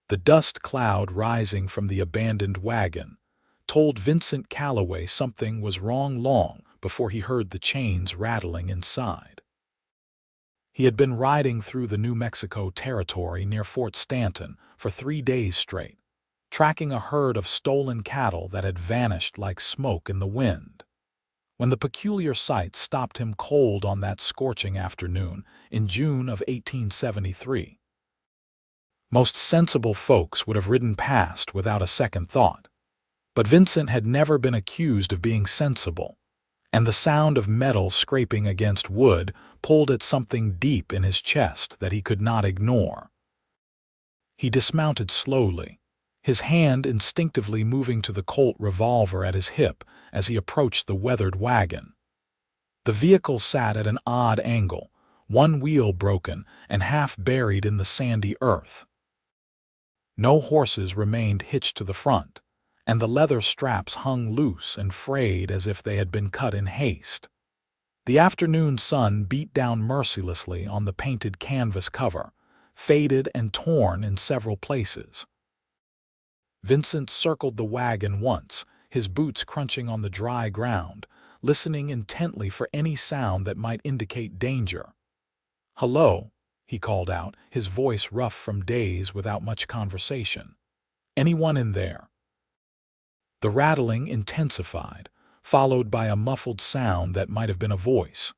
The dust cloud rising from the abandoned wagon told Vincent Calloway something was wrong long before he heard the chains rattling inside. He had been riding through the New Mexico territory near Fort Stanton for 3 days straight, tracking a herd of stolen cattle that had vanished like smoke in the wind, when the peculiar sight stopped him cold on that scorching afternoon in June of 1873. Most sensible folks would have ridden past without a second thought, but Vincent had never been accused of being sensible, and the sound of metal scraping against wood pulled at something deep in his chest that he could not ignore. He dismounted slowly, his hand instinctively moving to the Colt revolver at his hip as he approached the weathered wagon. The vehicle sat at an odd angle, one wheel broken and half buried in the sandy earth. No horses remained hitched to the front, and the leather straps hung loose and frayed as if they had been cut in haste. The afternoon sun beat down mercilessly on the painted canvas cover, faded and torn in several places. Vincent circled the wagon once, his boots crunching on the dry ground, listening intently for any sound that might indicate danger. "Hello," he called out, his voice rough from days without much conversation. "Anyone in there?" The rattling intensified, followed by a muffled sound that might have been a voice.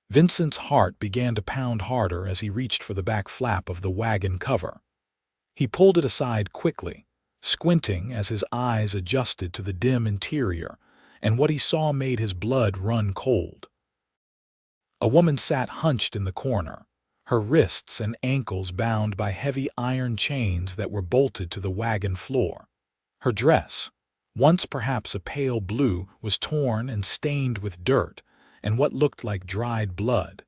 Vincent's heart began to pound harder as he reached for the back flap of the wagon cover. He pulled it aside quickly, squinting as his eyes adjusted to the dim interior, and what he saw made his blood run cold. A woman sat hunched in the corner, her wrists and ankles bound by heavy iron chains that were bolted to the wagon floor. Her dress, once perhaps a pale blue, was torn and stained with dirt and what looked like dried blood.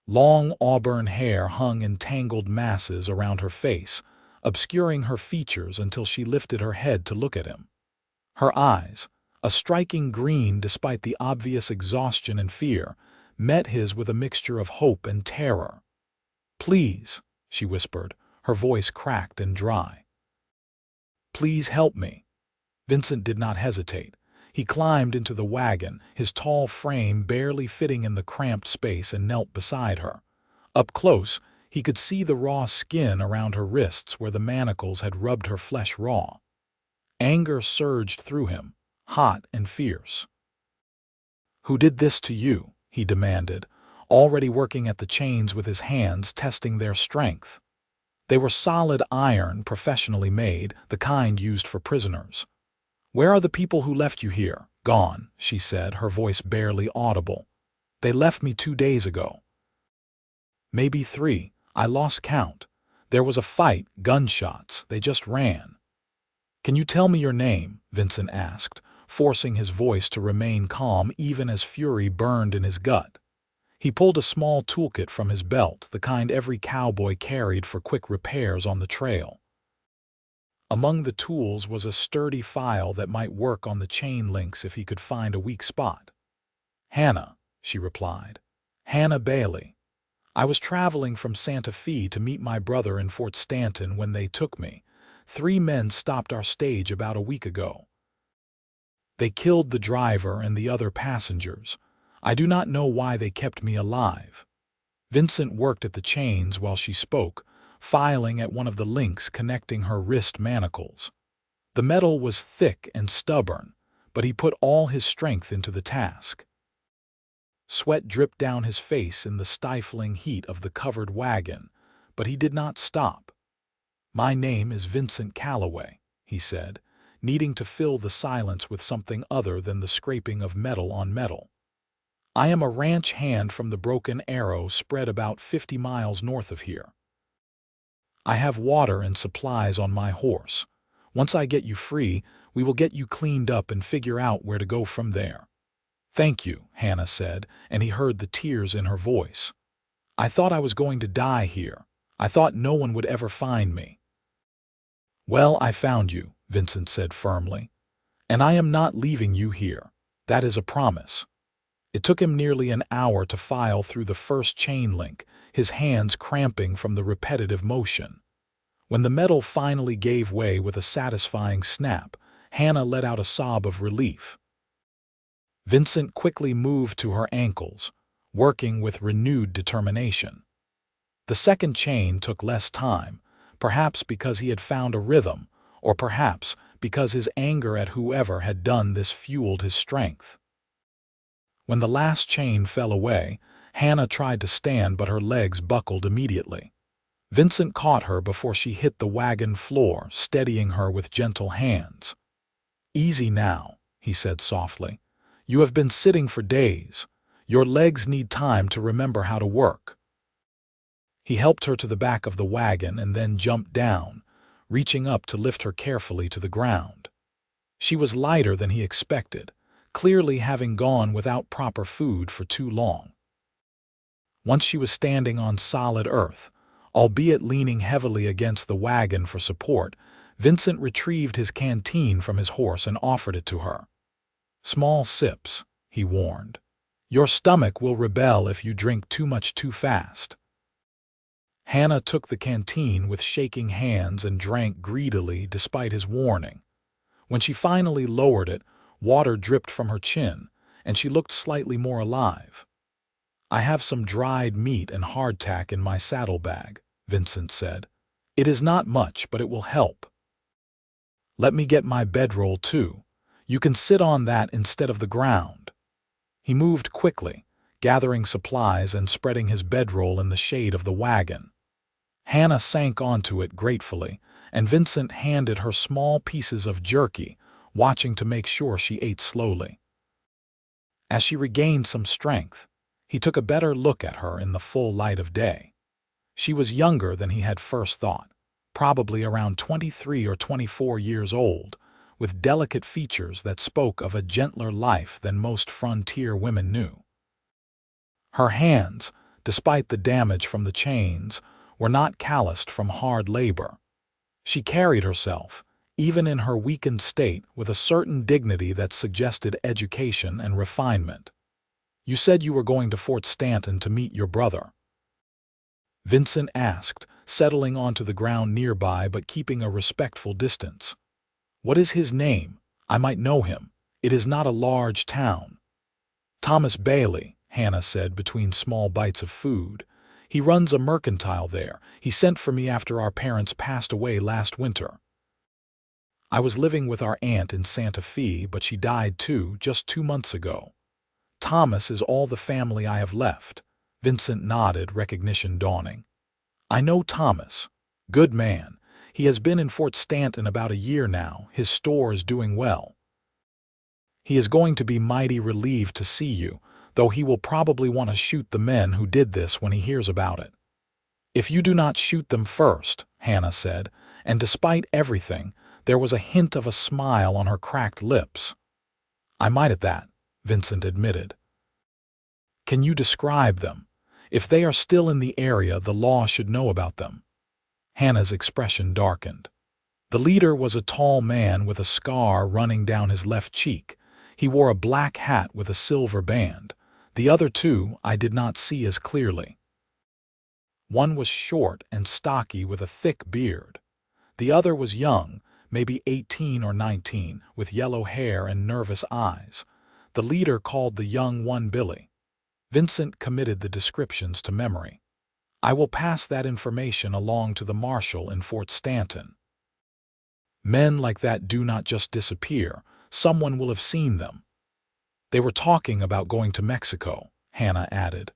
Long auburn hair hung in tangled masses around her face, obscuring her features until she lifted her head to look at him. Her eyes, a striking green despite the obvious exhaustion and fear, met his with a mixture of hope and terror. "Please," she whispered, her voice cracked and dry. "Please help me." Vincent did not hesitate. He climbed into the wagon, his tall frame barely fitting in the cramped space, and knelt beside her. Up close, he could see the raw skin around her wrists where the manacles had rubbed her flesh raw. Anger surged through him, hot and fierce. "Who did this to you?" he demanded, already working at the chains with his hands, testing their strength. They were solid iron, professionally made, the kind used for prisoners. "Where are the people who left you here?" "Gone," she said, her voice barely audible. "They left me 2 days ago." "Maybe 3. I lost count. There was a fight, gunshots. They just ran." "Can you tell me your name?" Vincent asked, forcing his voice to remain calm even as fury burned in his gut. He pulled a small toolkit from his belt, the kind every cowboy carried for quick repairs on the trail. Among the tools was a sturdy file that might work on the chain links if he could find a weak spot. "Hannah," she replied. "Hannah Bailey. I was traveling from Santa Fe to meet my brother in Fort Stanton when they took me. 3 men stopped our stage about a week ago. They killed the driver and the other passengers. I do not know why they kept me alive." Vincent worked at the chains while she spoke, filing at one of the links connecting her wrist manacles. The metal was thick and stubborn, but he put all his strength into the task. Sweat dripped down his face in the stifling heat of the covered wagon, but he did not stop. "My name is Vincent Calloway," he said, needing to fill the silence with something other than the scraping of metal on metal. "I am a ranch hand from the Broken Arrow spread about 50 miles north of here. I have water and supplies on my horse. Once I get you free, we will get you cleaned up and figure out where to go from there." "Thank you," Hannah said, and he heard the tears in her voice. "I thought I was going to die here. I thought no one would ever find me." "Well, I found you," Vincent said firmly. "And I am not leaving you here. That is a promise." It took him nearly an hour to file through the first chain link, his hands cramping from the repetitive motion. When the metal finally gave way with a satisfying snap, Hannah let out a sob of relief. Vincent quickly moved to her ankles, working with renewed determination. The second chain took less time, perhaps because he had found a rhythm, or perhaps because his anger at whoever had done this fueled his strength. When the last chain fell away, Hannah tried to stand, but her legs buckled immediately. Vincent caught her before she hit the wagon floor, steadying her with gentle hands. "Easy now," he said softly. "You have been sitting for days. Your legs need time to remember how to work." He helped her to the back of the wagon and then jumped down, reaching up to lift her carefully to the ground. She was lighter than he expected, clearly having gone without proper food for too long. Once she was standing on solid earth, albeit leaning heavily against the wagon for support, Vincent retrieved his canteen from his horse and offered it to her. "Small sips," he warned. "Your stomach will rebel if you drink too much too fast." Hannah took the canteen with shaking hands and drank greedily despite his warning. When she finally lowered it, water dripped from her chin, and she looked slightly more alive. "I have some dried meat and hardtack in my saddlebag," Vincent said. "It is not much, but it will help. Let me get my bedroll too. You can sit on that instead of the ground." He moved quickly, gathering supplies and spreading his bedroll in the shade of the wagon. Hannah sank onto it gratefully, and Vincent handed her small pieces of jerky, watching to make sure she ate slowly. As she regained some strength, he took a better look at her in the full light of day. She was younger than he had first thought, probably around 23 or 24 years old, with delicate features that spoke of a gentler life than most frontier women knew. Her hands, despite the damage from the chains, were not calloused from hard labor. She carried herself, even in her weakened state, with a certain dignity that suggested education and refinement. "You said you were going to Fort Stanton to meet your brother?" Vincent asked, settling onto the ground nearby but keeping a respectful distance. "What is his name? I might know him. It is not a large town." "Thomas Bailey," Hannah said between small bites of food. "He runs a mercantile there. He sent for me after our parents passed away last winter. I was living with our aunt in Santa Fe, but she died too, just 2 months ago. Thomas is all the family I have left." Vincent nodded, recognition dawning. "I know Thomas. Good man. He has been in Fort Stanton about a year now. His store is doing well. He is going to be mighty relieved to see you, though he will probably want to shoot the men who did this when he hears about it." "If you do not shoot them first," Hannah said, and despite everything, there was a hint of a smile on her cracked lips. "I might at that," Vincent admitted. "Can you describe them? If they are still in the area, the law should know about them." Hannah's expression darkened. The leader was a tall man with a scar running down his left cheek. He wore a black hat with a silver band. The other two I did not see as clearly. One was short and stocky with a thick beard. The other was young, maybe 18 or 19, with yellow hair and nervous eyes. The leader called the young one Billy. Vincent committed the descriptions to memory. "I will pass that information along to the marshal in Fort Stanton. Men like that do not just disappear. Someone will have seen them." "They were talking about going to Mexico," Hannah added.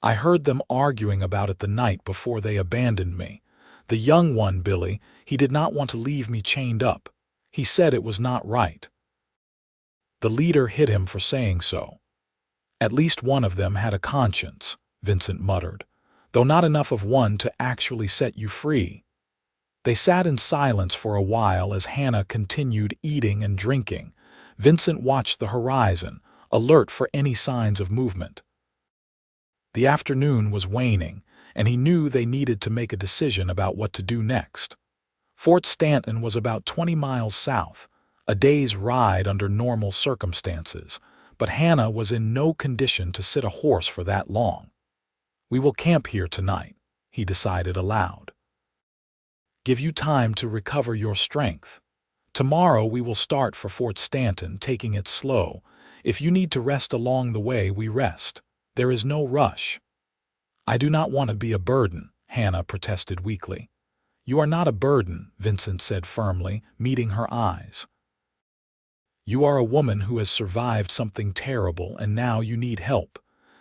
"I heard them arguing about it the night before they abandoned me. The young one, Billy, he did not want to leave me chained up. He said it was not right." The leader hit him for saying so. "At least one of them had a conscience," Vincent muttered, "though not enough of one to actually set you free." They sat in silence for a while as Hannah continued eating and drinking. Vincent watched the horizon, alert for any signs of movement. The afternoon was waning, and he knew they needed to make a decision about what to do next. Fort Stanton was about 20 miles south, a day's ride under normal circumstances, but Hannah was in no condition to sit a horse for that long. "We will camp here tonight," he decided aloud. give you time to recover your strength. Tomorrow we will start for Fort Stanton, taking it slow. If you need to rest along the way, we rest. There is no rush." "I do not want to be a burden," Hannah protested weakly. "You are not a burden," Vincent said firmly, meeting her eyes. "You are a woman who has survived something terrible and now you need help.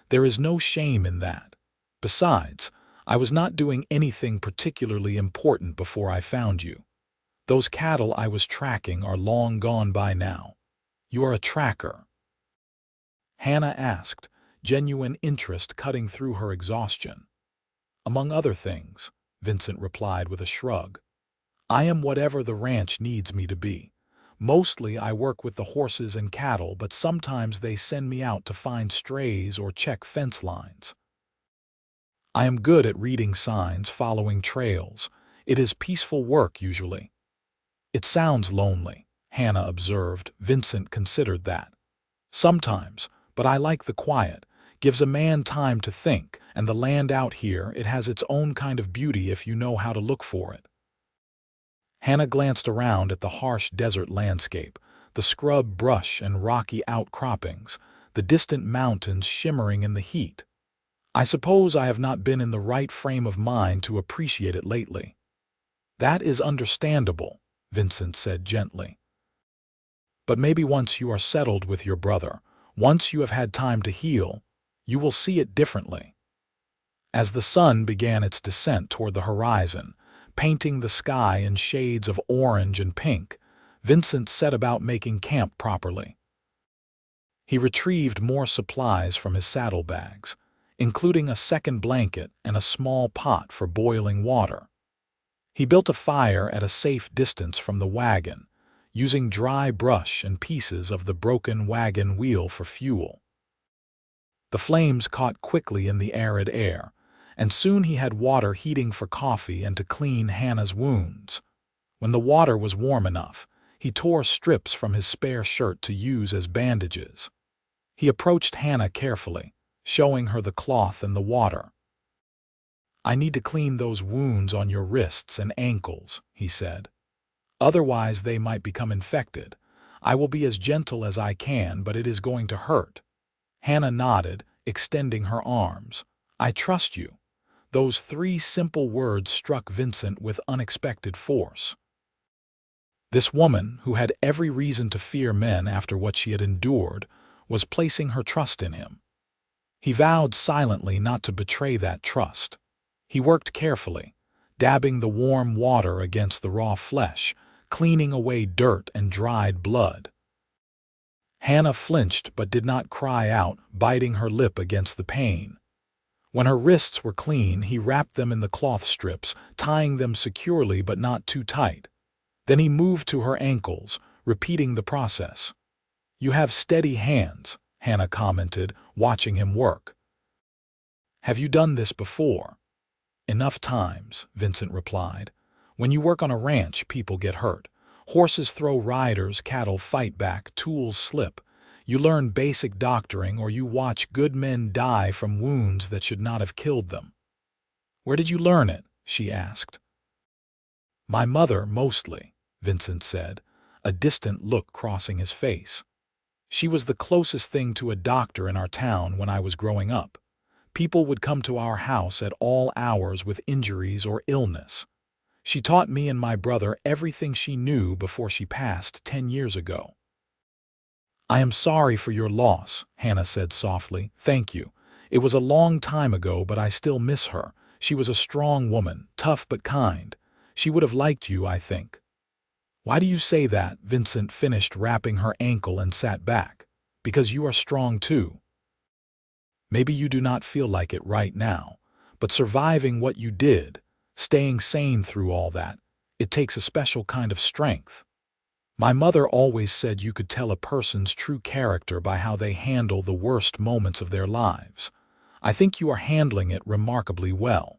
There is no shame in that. Besides, I was not doing anything particularly important before I found you. Those cattle I was tracking are long gone by now. You are a tracker?" Hannah asked, genuine interest cutting through her exhaustion. "Among other things," Vincent replied with a shrug. "I am whatever the ranch needs me to be. Mostly I work with the horses and cattle, but sometimes they send me out to find strays or check fence lines. I am good at reading signs, following trails. It is peaceful work usually." "It sounds lonely," Hannah observed. Vincent considered that. "Sometimes, but I like the quiet. Gives a man time to think, and the land out here, it has its own kind of beauty if you know how to look for it." Hannah glanced around at the harsh desert landscape, the scrub brush and rocky outcroppings, the distant mountains shimmering in the heat. "I suppose I have not been in the right frame of mind to appreciate it lately." "That is understandable," Vincent said gently. "But maybe once you are settled with your brother, once you have had time to heal, you will see it differently." As the sun began its descent toward the horizon, painting the sky in shades of orange and pink, Vincent set about making camp properly. He retrieved more supplies from his saddlebags, including a second blanket and a small pot for boiling water. He built a fire at a safe distance from the wagon, using dry brush and pieces of the broken wagon wheel for fuel. The flames caught quickly in the arid air, and soon he had water heating for coffee and to clean Hannah's wounds. When the water was warm enough, he tore strips from his spare shirt to use as bandages. He approached Hannah carefully, showing her the cloth and the water. "I need to clean those wounds on your wrists and ankles," he said. "Otherwise they might become infected. I will be as gentle as I can, but it is going to hurt." Hannah nodded, extending her arms. "I trust you." Those three simple words struck Vincent with unexpected force. This woman, who had every reason to fear men after what she had endured, was placing her trust in him. He vowed silently not to betray that trust. He worked carefully, dabbing the warm water against the raw flesh, cleaning away dirt and dried blood. Hannah flinched but did not cry out, biting her lip against the pain. When her wrists were clean, he wrapped them in the cloth strips, tying them securely but not too tight. Then he moved to her ankles, repeating the process. "You have steady hands," Hannah commented, watching him work. "Have you done this before?" "Enough times," Vincent replied. "When you work on a ranch, people get hurt. Horses throw riders, cattle fight back, tools slip. You learn basic doctoring or you watch good men die from wounds that should not have killed them." "Where did you learn it?" she asked. "My mother, mostly," Vincent said, a distant look crossing his face. "She was the closest thing to a doctor in our town when I was growing up. People would come to our house at all hours with injuries or illness. She taught me and my brother everything she knew before she passed 10 years ago." "I am sorry for your loss," Hannah said softly. "Thank you. It was a long time ago, but I still miss her. She was a strong woman, tough but kind. She would have liked you, I think." "Why do you say that?" Vincent finished wrapping her ankle and sat back. "Because you are strong too. Maybe you do not feel like it right now, but surviving what you did, staying sane through all that, it takes a special kind of strength. My mother always said you could tell a person's true character by how they handle the worst moments of their lives. I think you are handling it remarkably well."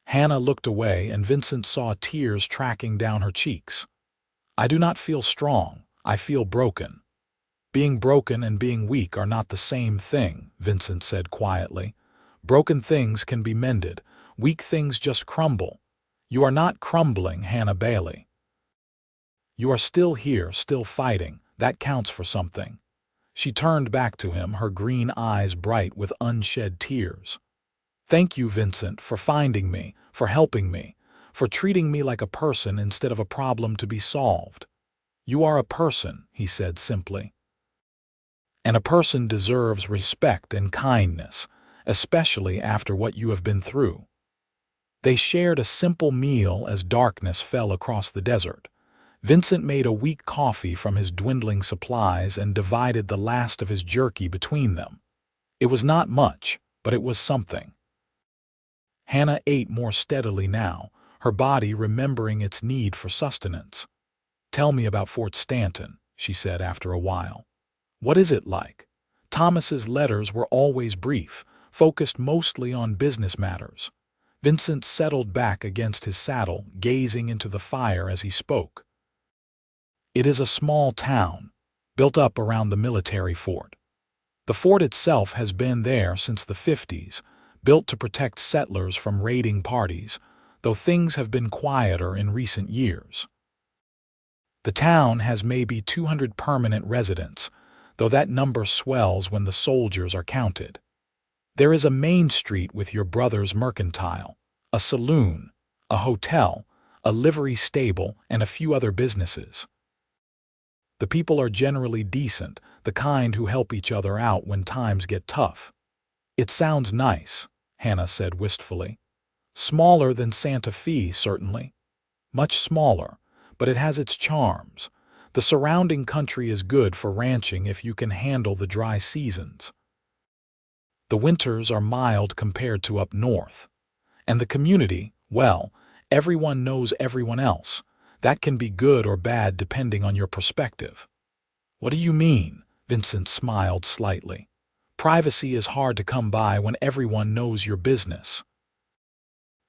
Hannah looked away and Vincent saw tears tracking down her cheeks. "I do not feel strong, I feel broken." "Being broken and being weak are not the same thing," Vincent said quietly. "Broken things can be mended, weak things just crumble. You are not crumbling, Hannah Bailey. You are still here, still fighting. That counts for something. She turned back to him, her green eyes bright with unshed tears. Thank you, Vincent, for finding me, for helping me, for treating me like a person instead of a problem to be solved. You are a person, he said simply. And a person deserves respect and kindness, especially after what you have been through. They shared a simple meal as darkness fell across the desert. Vincent made a weak coffee from his dwindling supplies and divided the last of his jerky between them. It was not much, but it was something. Hannah ate more steadily now, her body remembering its need for sustenance. Tell me about Fort Stanton, she said after a while. What is it like? Thomas's letters were always brief, focused mostly on business matters. Vincent settled back against his saddle, gazing into the fire as he spoke. It is a small town, built up around the military fort. The fort itself has been there since the 50s, built to protect settlers from raiding parties, though things have been quieter in recent years. The town has maybe 200 permanent residents, though that number swells when the soldiers are counted. There is a main street with your brother's mercantile, a saloon, a hotel, a livery stable, and a few other businesses. The people are generally decent, the kind who help each other out when times get tough. It sounds nice, Hannah said wistfully. Smaller than Santa Fe, certainly. Much smaller, but it has its charms. The surrounding country is good for ranching if you can handle the dry seasons. The winters are mild compared to up north. And the community, well, everyone knows everyone else. That can be good or bad depending on your perspective. What do you mean? Vincent smiled slightly. Privacy is hard to come by when everyone knows your business.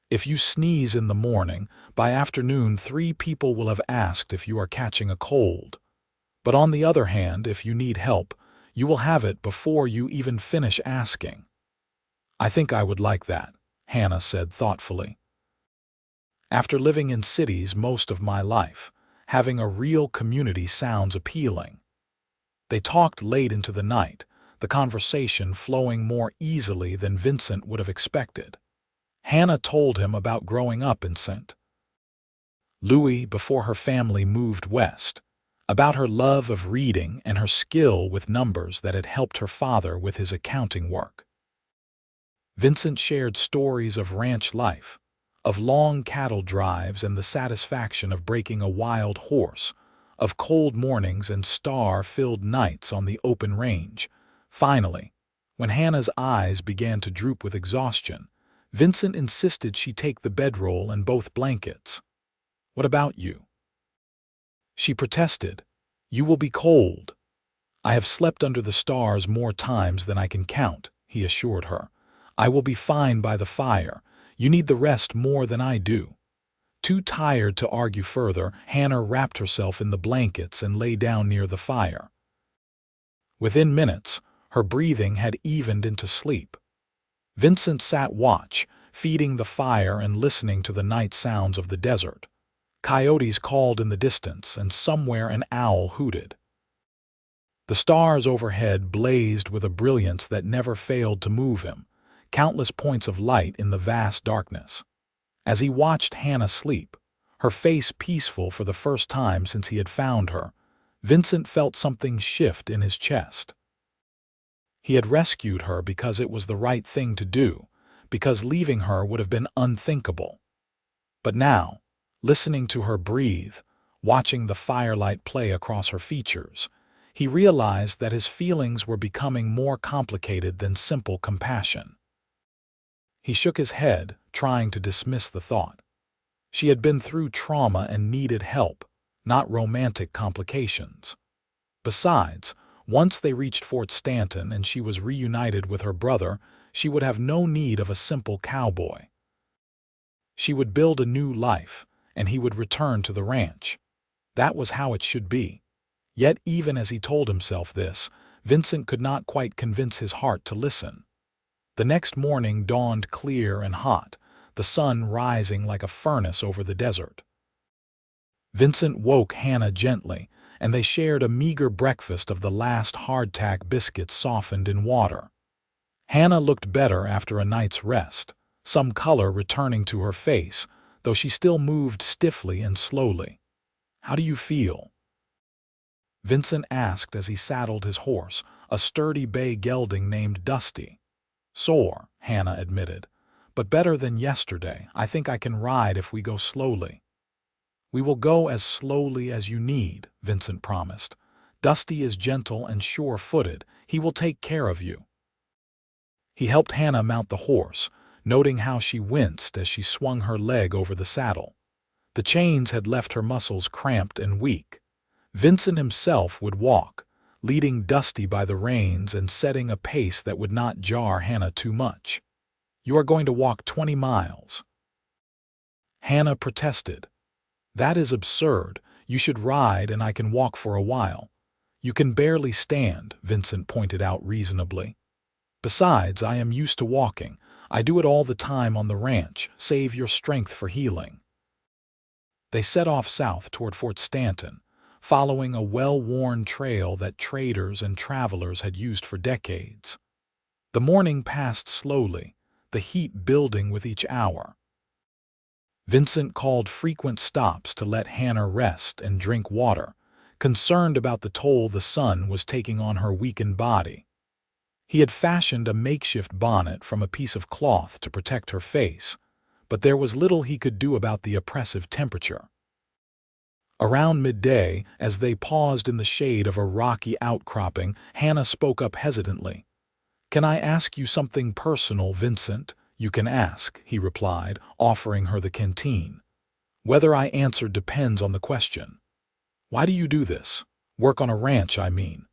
If you sneeze in the morning, by afternoon 3 people will have asked if you are catching a cold. But on the other hand, if you need help, you will have it before you even finish asking. I think I would like that, Hannah said thoughtfully. After living in cities most of my life, having a real community sounds appealing. They talked late into the night, the conversation flowing more easily than Vincent would have expected. Hannah told him about growing up in St. Louis before her family moved west, about her love of reading and her skill with numbers that had helped her father with his accounting work. Vincent shared stories of ranch life, of long cattle drives and the satisfaction of breaking a wild horse, of cold mornings and star-filled nights on the open range. Finally, when Hannah's eyes began to droop with exhaustion, Vincent insisted she take the bedroll and both blankets. What about you? She protested. You will be cold. I have slept under the stars more times than I can count, he assured her. I will be fine by the fire. You need the rest more than I do. Too tired to argue further, Hannah wrapped herself in the blankets and lay down near the fire. Within minutes, her breathing had evened into sleep. Vincent sat watch, feeding the fire and listening to the night sounds of the desert. Coyotes called in the distance, and somewhere an owl hooted. The stars overhead blazed with a brilliance that never failed to move him, countless points of light in the vast darkness. As he watched Hannah sleep, her face peaceful for the first time since he had found her, Vincent felt something shift in his chest. He had rescued her because it was the right thing to do, because leaving her would have been unthinkable. But now, listening to her breathe, watching the firelight play across her features, he realized that his feelings were becoming more complicated than simple compassion. He shook his head, trying to dismiss the thought. She had been through trauma and needed help, not romantic complications. Besides, once they reached Fort Stanton and she was reunited with her brother, she would have no need of a simple cowboy. She would build a new life, and he would return to the ranch. That was how it should be. Yet even as he told himself this, Vincent could not quite convince his heart to listen. The next morning dawned clear and hot. the sun rising like a furnace over the desert. Vincent woke Hannah gently, and they shared a meager breakfast of the last hardtack biscuits softened in water. Hannah looked better after a night's rest, some color returning to her face, though she still moved stiffly and slowly. "How do you feel?" Vincent asked as he saddled his horse, a sturdy bay gelding named Dusty. "Sore," Hannah admitted, "but better than yesterday. I think I can ride if we go slowly." "We will go as slowly as you need," Vincent promised. "Dusty is gentle and sure-footed. He will take care of you." He helped Hannah mount the horse, noting how she winced as she swung her leg over the saddle. The chains had left her muscles cramped and weak. Vincent himself would walk, leading Dusty by the reins and setting a pace that would not jar Hannah too much. "You are going to walk 20 miles. Hannah protested. "That is absurd. You should ride and I can walk for a while." "You can barely stand," Vincent pointed out reasonably. "Besides, I am used to walking. I do it all the time on the ranch. Save your strength for healing." They set off south toward Fort Stanton, following a well-worn trail that traders and travelers had used for decades. The morning passed slowly, the heat building with each hour. Vincent called frequent stops to let Hannah rest and drink water, concerned about the toll the sun was taking on her weakened body. He had fashioned a makeshift bonnet from a piece of cloth to protect her face, but there was little he could do about the oppressive temperature. Around midday, as they paused in the shade of a rocky outcropping, Hannah spoke up hesitantly. "Can I ask you something personal, Vincent?" "You can ask," he replied, offering her the canteen. "Whether I answer depends on the question." "Why do you do this? Work on a ranch, I mean."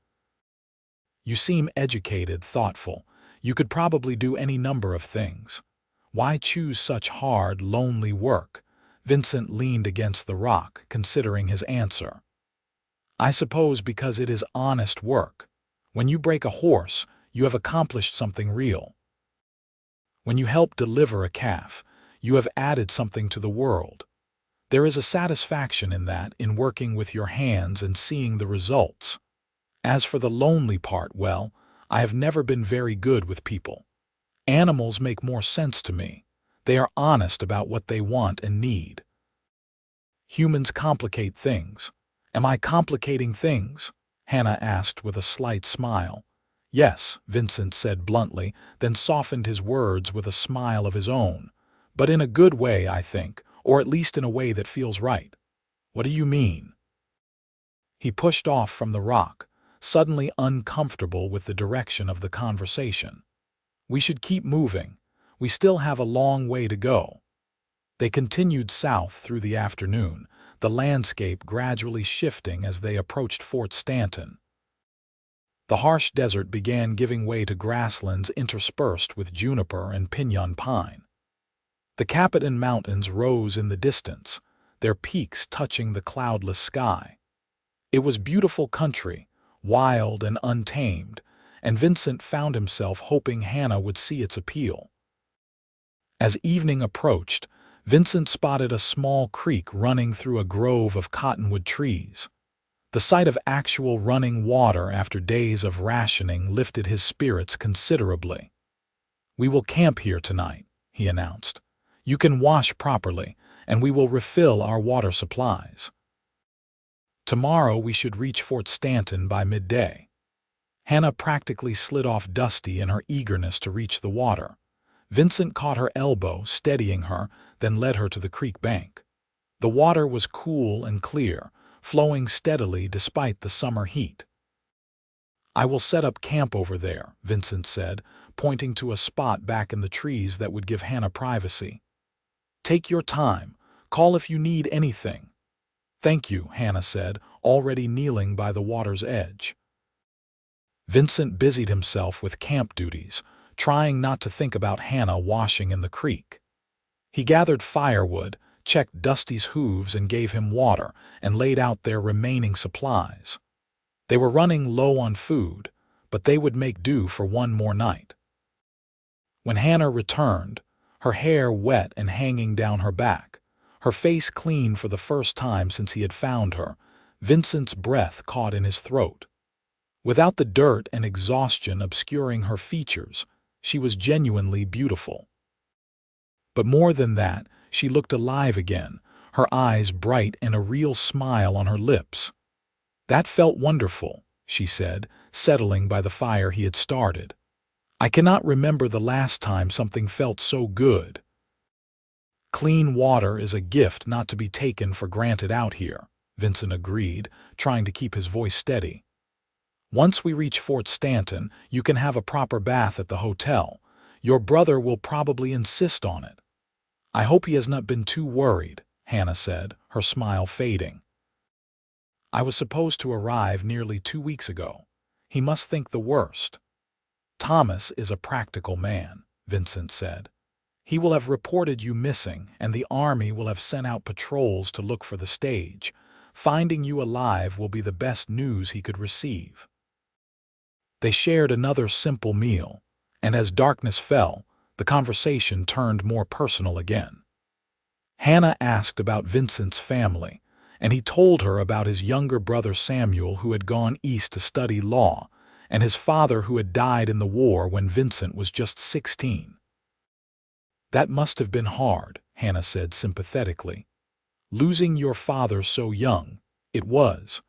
"You seem educated, thoughtful. You could probably do any number of things. Why choose such hard, lonely work?" Vincent leaned against the rock, considering his answer. "I suppose because it is honest work. When you break a horse, you have accomplished something real. When you help deliver a calf, you have added something to the world. There is a satisfaction in that, in working with your hands and seeing the results. As for the lonely part, well, I have never been very good with people. Animals make more sense to me. They are honest about what they want and need. Humans complicate things. Am I complicating things?" Hannah asked with a slight smile. "Yes," Vincent said bluntly, then softened his words with a smile of his own. "But in a good way, I think, or at least in a way that feels right." "What do you mean?" He pushed off from the rock, suddenly uncomfortable with the direction of the conversation. "We should keep moving. We still have a long way to go." They continued south through the afternoon, the landscape gradually shifting as they approached Fort Stanton. The harsh desert began giving way to grasslands interspersed with juniper and piñon pine. The Capitan Mountains rose in the distance, their peaks touching the cloudless sky. It was beautiful country, wild and untamed, and Vincent found himself hoping Hannah would see its appeal. As evening approached, Vincent spotted a small creek running through a grove of cottonwood trees. The sight of actual running water after days of rationing lifted his spirits considerably. "We will camp here tonight," he announced. "You can wash properly, and we will refill our water supplies. Tomorrow we should reach Fort Stanton by midday." Hannah practically slid off Dusty in her eagerness to reach the water. Vincent caught her elbow, steadying her, then led her to the creek bank. The water was cool and clear, flowing steadily despite the summer heat. "I will set up camp over there," Vincent said, pointing to a spot back in the trees that would give Hannah privacy. "Take your time. Call if you need anything." "Thank you," Hannah said, already kneeling by the water's edge. Vincent busied himself with camp duties, trying not to think about Hannah washing in the creek. He gathered firewood, checked Dusty's hooves and gave him water, and laid out their remaining supplies. They were running low on food, but they would make do for one more night. When Hannah returned, her hair wet and hanging down her back, her face clean for the first time since he had found her. Vincent's breath caught in his throat. Without the dirt and exhaustion obscuring her features, she was genuinely beautiful. But more than that, she looked alive again, her eyes bright and a real smile on her lips. "That felt wonderful," she said, settling by the fire he had started. "I cannot remember the last time something felt so good." "Clean water is a gift not to be taken for granted out here," Vincent agreed, trying to keep his voice steady. "Once we reach Fort Stanton, you can have a proper bath at the hotel. Your brother will probably insist on it." "I hope he has not been too worried," Hannah said, her smile fading. "I was supposed to arrive nearly 2 weeks ago. He must think the worst." "Thomas is a practical man," Vincent said. "He will have reported you missing, and the army will have sent out patrols to look for the stage. Finding you alive will be the best news he could receive." They shared another simple meal, and as darkness fell, the conversation turned more personal again. Hannah asked about Vincent's family, and he told her about his younger brother Samuel, who had gone east to study law, and his father who had died in the war when Vincent was just 16. "That must have been hard," Hannah said sympathetically. "Losing your father so young." "It was,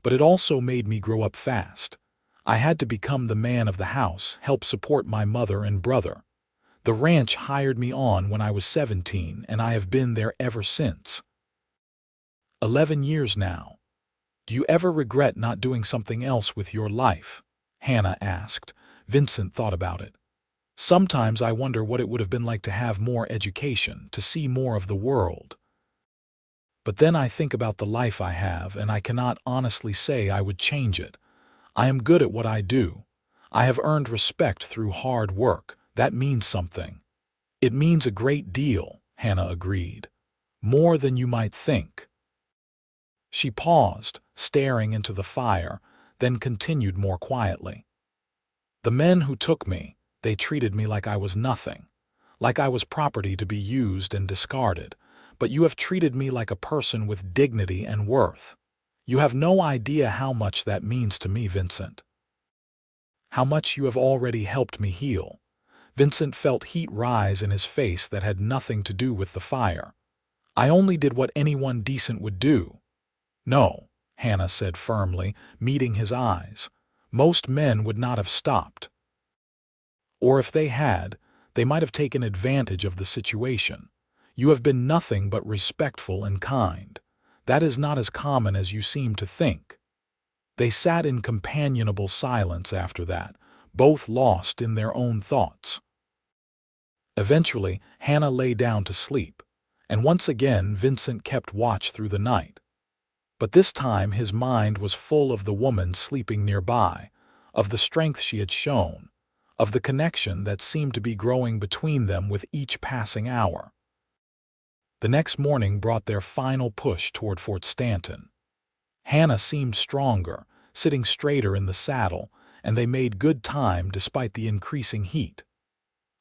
but it also made me grow up fast. I had to become the man of the house, help support my mother and brother. The ranch hired me on when I was 17, and I have been there ever since. 11 years now. Do you ever regret not doing something else with your life?" Hannah asked. Vincent thought about it. "Sometimes I wonder what it would have been like to have more education, to see more of the world. But then I think about the life I have, and I cannot honestly say I would change it. I am good at what I do. I have earned respect through hard work. That means something." "It means a great deal," Hannah agreed. "More than you might think." She paused, staring into the fire, then continued more quietly. "The men who took me, they treated me like I was nothing, like I was property to be used and discarded. But you have treated me like a person with dignity and worth. You have no idea how much that means to me, Vincent. How much you have already helped me heal." Vincent felt heat rise in his face that had nothing to do with the fire. "I only did what anyone decent would do." "No," Hannah said firmly, meeting his eyes. "Most men would not have stopped. Or if they had, they might have taken advantage of the situation. You have been nothing but respectful and kind. That is not as common as you seem to think." They sat in companionable silence after that, both lost in their own thoughts. Eventually, Hannah lay down to sleep, and once again Vincent kept watch through the night. But this time his mind was full of the woman sleeping nearby, of the strength she had shown, of the connection that seemed to be growing between them with each passing hour. The next morning brought their final push toward Fort Stanton. Hannah seemed stronger, sitting straighter in the saddle, and they made good time despite the increasing heat.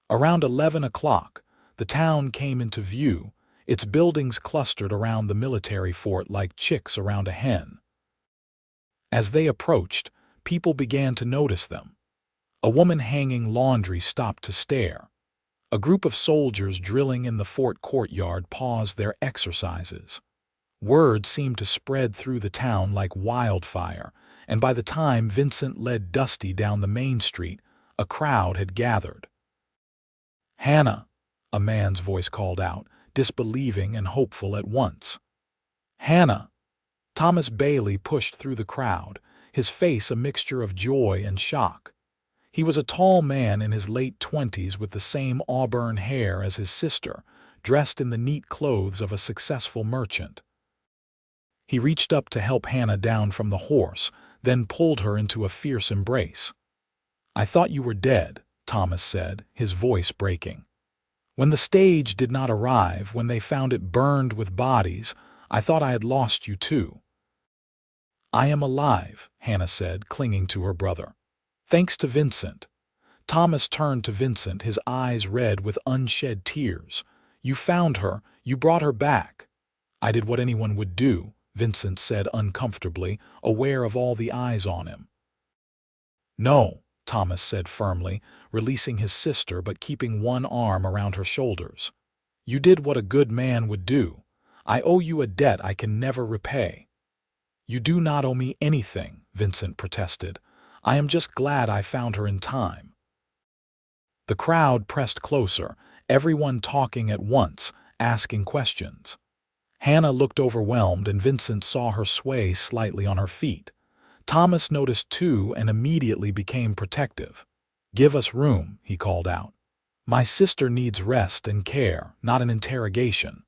Around 11 o'clock, the town came into view, its buildings clustered around the military fort like chicks around a hen. As they approached, people began to notice them. A woman hanging laundry stopped to stare. A group of soldiers drilling in the fort courtyard paused their exercises. Word seemed to spread through the town like wildfire, and by the time Vincent led Dusty down the main street, a crowd had gathered. "Hannah," a man's voice called out, disbelieving and hopeful at once. "Hannah!" Thomas Bailey pushed through the crowd, his face a mixture of joy and shock. He was a tall man in his late 20s with the same auburn hair as his sister, dressed in the neat clothes of a successful merchant. He reached up to help Hannah down from the horse, then pulled her into a fierce embrace. "I thought you were dead," Thomas said, his voice breaking. "When the stage did not arrive, when they found it burned with bodies, I thought I had lost you too." "I am alive," Hannah said, clinging to her brother. "Thanks to Vincent." Thomas turned to Vincent, his eyes red with unshed tears. "You found her. You brought her back." "I did what anyone would do," Vincent said uncomfortably, aware of all the eyes on him. "No," Thomas said firmly, releasing his sister but keeping one arm around her shoulders. "You did what a good man would do. I owe you a debt I can never repay." "You do not owe me anything," Vincent protested. "I am just glad I found her in time." The crowd pressed closer, everyone talking at once, asking questions. Hannah looked overwhelmed, and Vincent saw her sway slightly on her feet. Thomas noticed too and immediately became protective. "Give us room," he called out. "My sister needs rest and care, not an interrogation."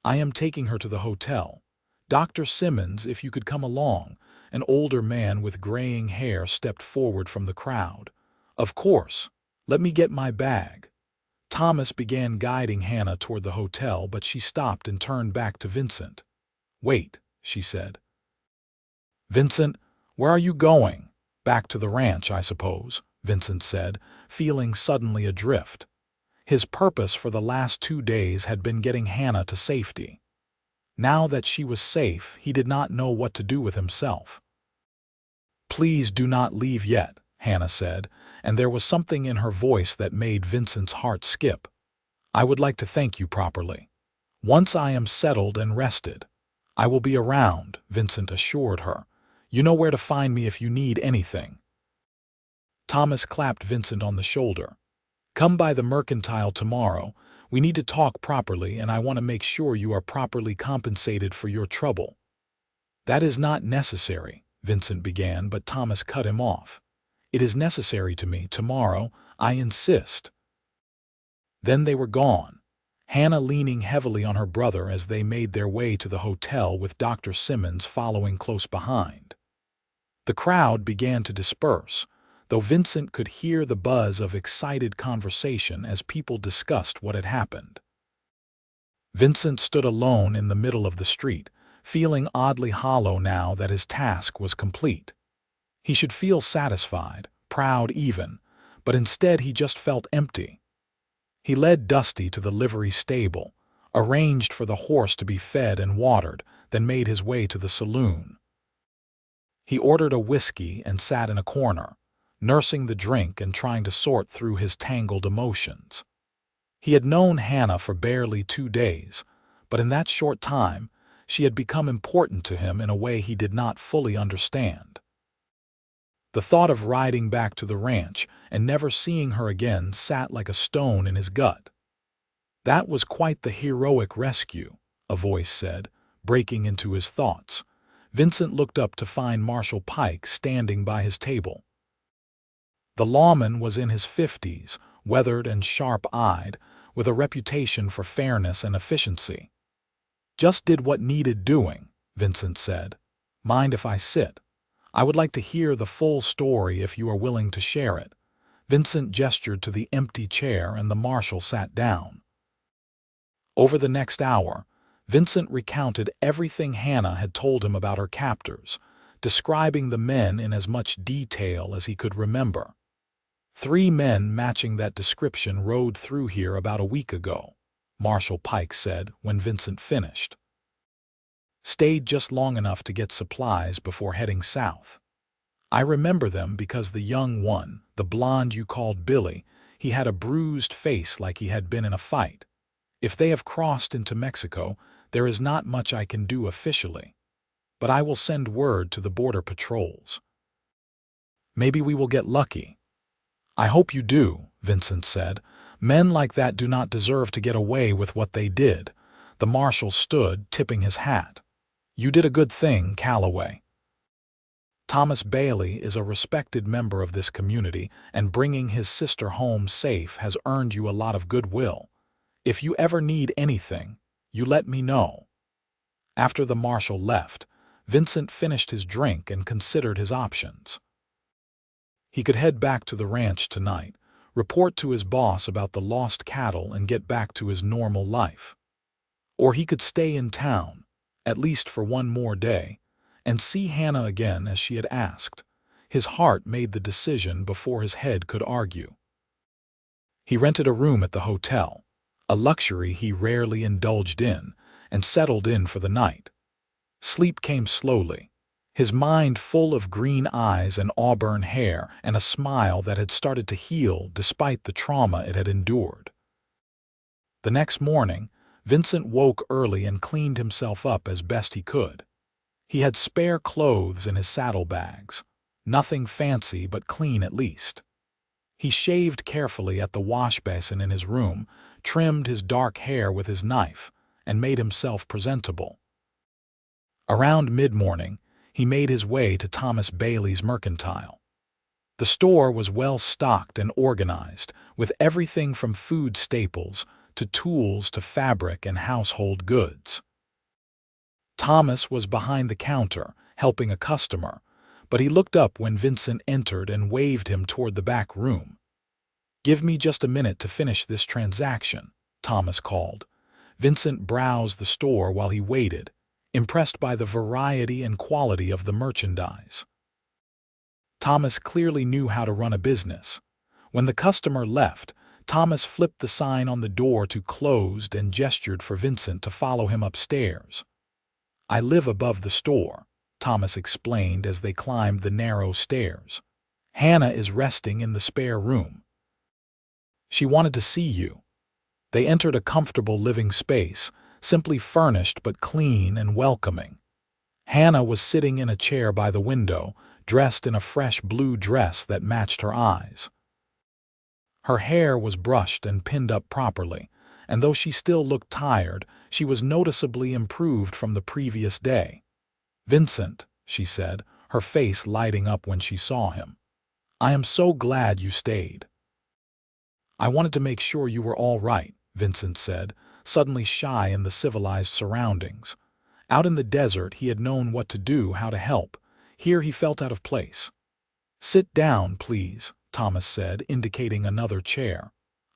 "I am taking her to the hotel. Dr. Simmons, if you could come along." An older man with graying hair stepped forward from the crowd. "Of course. Let me get my bag." Thomas began guiding Hannah toward the hotel, but she stopped and turned back to Vincent. "Wait," she said. "Vincent, where are you going?" "Back to the ranch, I suppose," Vincent said, feeling suddenly adrift. His purpose for the last 2 days had been getting Hannah to safety. Now that she was safe, he did not know what to do with himself. "Please do not leave yet," Hannah said, and there was something in her voice that made Vincent's heart skip. "I would like to thank you properly. Once I am settled and rested." "I will be around," Vincent assured her. "You know where to find me if you need anything." Thomas clapped Vincent on the shoulder. "Come by the Mercantile tomorrow. We need to talk properly, and I want to make sure you are properly compensated for your trouble." "That is not necessary," Vincent began, but Thomas cut him off. "It is necessary to me. Tomorrow, I insist." Then they were gone, Hannah leaning heavily on her brother as they made their way to the hotel with Dr. Simmons following close behind. The crowd began to disperse, though Vincent could hear the buzz of excited conversation as people discussed what had happened. Vincent stood alone in the middle of the street, feeling oddly hollow now that his task was complete. He should feel satisfied, proud even, but instead he just felt empty. He led Dusty to the livery stable, arranged for the horse to be fed and watered, then made his way to the saloon. He ordered a whiskey and sat in a corner, nursing the drink and trying to sort through his tangled emotions. He had known Hannah for barely 2 days, but in that short time, she had become important to him in a way he did not fully understand. The thought of riding back to the ranch and never seeing her again sat like a stone in his gut. "That was quite the heroic rescue," a voice said, breaking into his thoughts. Vincent looked up to find Marshal Pike standing by his table. The lawman was in his 50s, weathered and sharp-eyed, with a reputation for fairness and efficiency. "Just did what needed doing," Vincent said. "Mind if I sit? I would like to hear the full story if you are willing to share it." Vincent gestured to the empty chair and the marshal sat down. Over the next hour, Vincent recounted everything Hannah had told him about her captors, describing the men in as much detail as he could remember. 3 men matching that description rode through here about a week ago, Marshal Pike said when Vincent finished. "Stayed just long enough to get supplies before heading south. I remember them because the young one, the blonde you called Billy, he had a bruised face like he had been in a fight. If they have crossed into Mexico, there is not much I can do officially. But I will send word to the border patrols. Maybe we will get lucky." "I hope you do," Vincent said. "Men like that do not deserve to get away with what they did." The marshal stood, tipping his hat. "You did a good thing, Calloway. Thomas Bailey is a respected member of this community, and bringing his sister home safe has earned you a lot of goodwill. If you ever need anything, you let me know." After the marshal left, Vincent finished his drink and considered his options. He could head back to the ranch tonight, report to his boss about the lost cattle and get back to his normal life. Or he could stay in town, at least for one more day, and see Hannah again as she had asked. His heart made the decision before his head could argue. He rented a room at the hotel, a luxury he rarely indulged in, and settled in for the night. Sleep came slowly, his mind full of green eyes and auburn hair and a smile that had started to heal despite the trauma it had endured. The next morning, Vincent woke early and cleaned himself up as best he could. He had spare clothes in his saddlebags, nothing fancy but clean at least. He shaved carefully at the wash basin in his room, trimmed his dark hair with his knife, and made himself presentable. Around mid-morning, he made his way to Thomas Bailey's Mercantile. The store was well stocked and organized, with everything from food staples to tools to fabric and household goods. Thomas was behind the counter, helping a customer, but he looked up when Vincent entered and waved him toward the back room. "Give me just a minute to finish this transaction," Thomas called. Vincent browsed the store while he waited, impressed by the variety and quality of the merchandise. Thomas clearly knew how to run a business. When the customer left, Thomas flipped the sign on the door to closed and gestured for Vincent to follow him upstairs. "I live above the store," Thomas explained as they climbed the narrow stairs. "Hannah is resting in the spare room. She wanted to see you." They entered a comfortable living space, simply furnished but clean and welcoming. Hannah was sitting in a chair by the window, dressed in a fresh blue dress that matched her eyes. Her hair was brushed and pinned up properly, and though she still looked tired, she was noticeably improved from the previous day. "Vincent," she said, her face lighting up when she saw him. "I am so glad you stayed." "I wanted to make sure you were all right," Vincent said, suddenly shy in the civilized surroundings. Out in the desert, he had known what to do, how to help. Here he felt out of place. "Sit down, please," Thomas said, indicating another chair.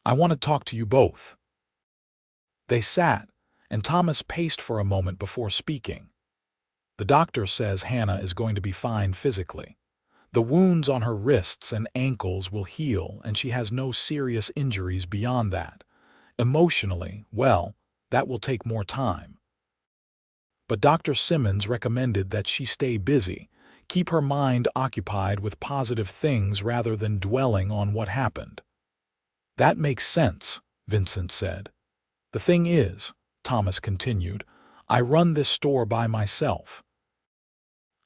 "I want to talk to you both." They sat, and Thomas paced for a moment before speaking. "The doctor says Hannah is going to be fine physically. The wounds on her wrists and ankles will heal, and she has no serious injuries beyond that. Emotionally, well, that will take more time. But Dr. Simmons recommended that she stay busy, keep her mind occupied with positive things rather than dwelling on what happened." "That makes sense," Vincent said. "The thing is," Thomas continued, "I run this store by myself.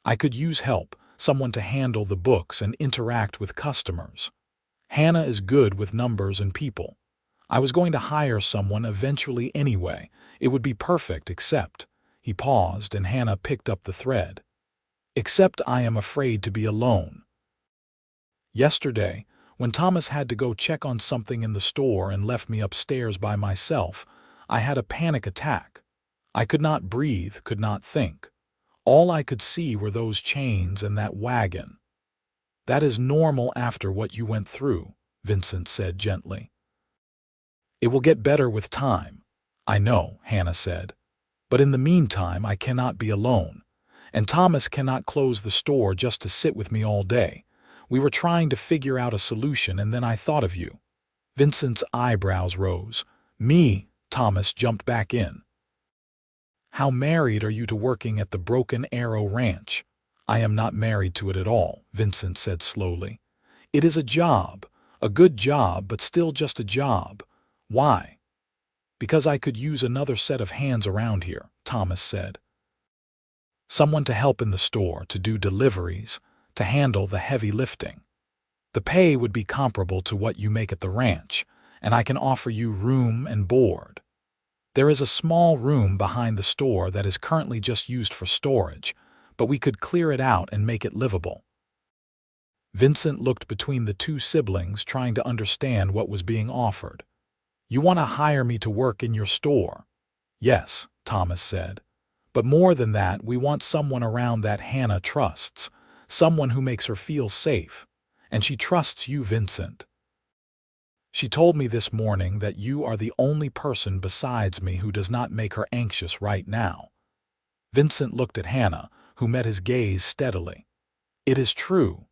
I could use help, someone to handle the books and interact with customers. Hannah is good with numbers and people. I was going to hire someone eventually anyway. It would be perfect except—" He paused and Hannah picked up the thread. "Except I am afraid to be alone. Yesterday, when Thomas had to go check on something in the store and left me upstairs by myself, I had a panic attack. I could not breathe, could not think. All I could see were those chains and that wagon." "That is normal after what you went through," Vincent said gently. "It will get better with time." "I know," Hannah said. "But in the meantime, I cannot be alone. And Thomas cannot close the store just to sit with me all day. We were trying to figure out a solution, and then I thought of you." Vincent's eyebrows rose. "Me?" Thomas jumped back in. "How married are you to working at the Broken Arrow Ranch?" "I am not married to it at all," Vincent said slowly. "It is a job, a good job, but still just a job." "Why?" "Because I could use another set of hands around here," Thomas said. "Someone to help in the store, to do deliveries, to handle the heavy lifting. The pay would be comparable to what you make at the ranch, and I can offer you room and board. There is a small room behind the store that is currently just used for storage, but we could clear it out and make it livable." Vincent looked between the two siblings, trying to understand what was being offered. "You want to hire me to work in your store?" "Yes," Thomas said. "But more than that, we want someone around that Hannah trusts, someone who makes her feel safe. And she trusts you, Vincent. She told me this morning that you are the only person besides me who does not make her anxious right now." Vincent looked at Hannah, who met his gaze steadily. "It is true.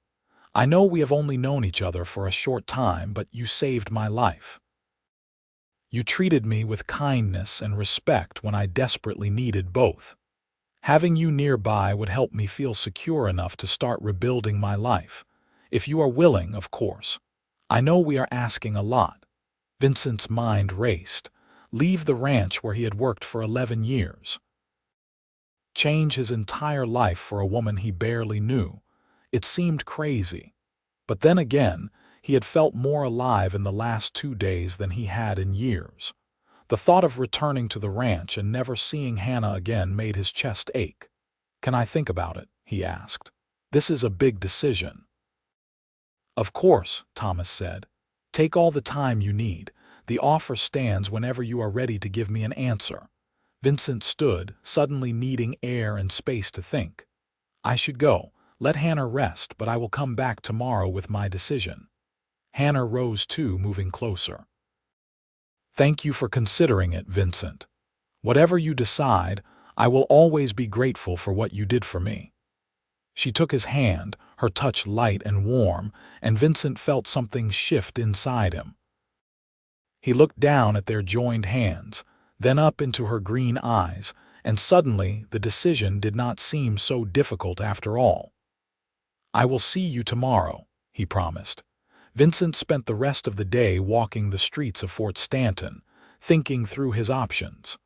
I know we have only known each other for a short time, but you saved my life. You treated me with kindness and respect when I desperately needed both. Having you nearby would help me feel secure enough to start rebuilding my life. If you are willing, of course. I know we are asking a lot. Vincent's mind raced. Leave the ranch where he had worked for 11 years. Change his entire life for a woman he barely knew. It seemed crazy. But then again, he had felt more alive in the last 2 days than he had in years. The thought of returning to the ranch and never seeing Hannah again made his chest ache. "Can I think about it?" he asked. "This is a big decision." "Of course," Thomas said. "Take all the time you need. The offer stands whenever you are ready to give me an answer." Vincent stood, suddenly needing air and space to think. "I should go. Let Hannah rest, but I will come back tomorrow with my decision." Hannah rose too, moving closer. "Thank you for considering it, Vincent. Whatever you decide, I will always be grateful for what you did for me." She took his hand, her touch light and warm, and Vincent felt something shift inside him. He looked down at their joined hands, then up into her green eyes, and suddenly the decision did not seem so difficult after all. "I will see you tomorrow," he promised. Vincent spent the rest of the day walking the streets of Fort Stanton, thinking through his options.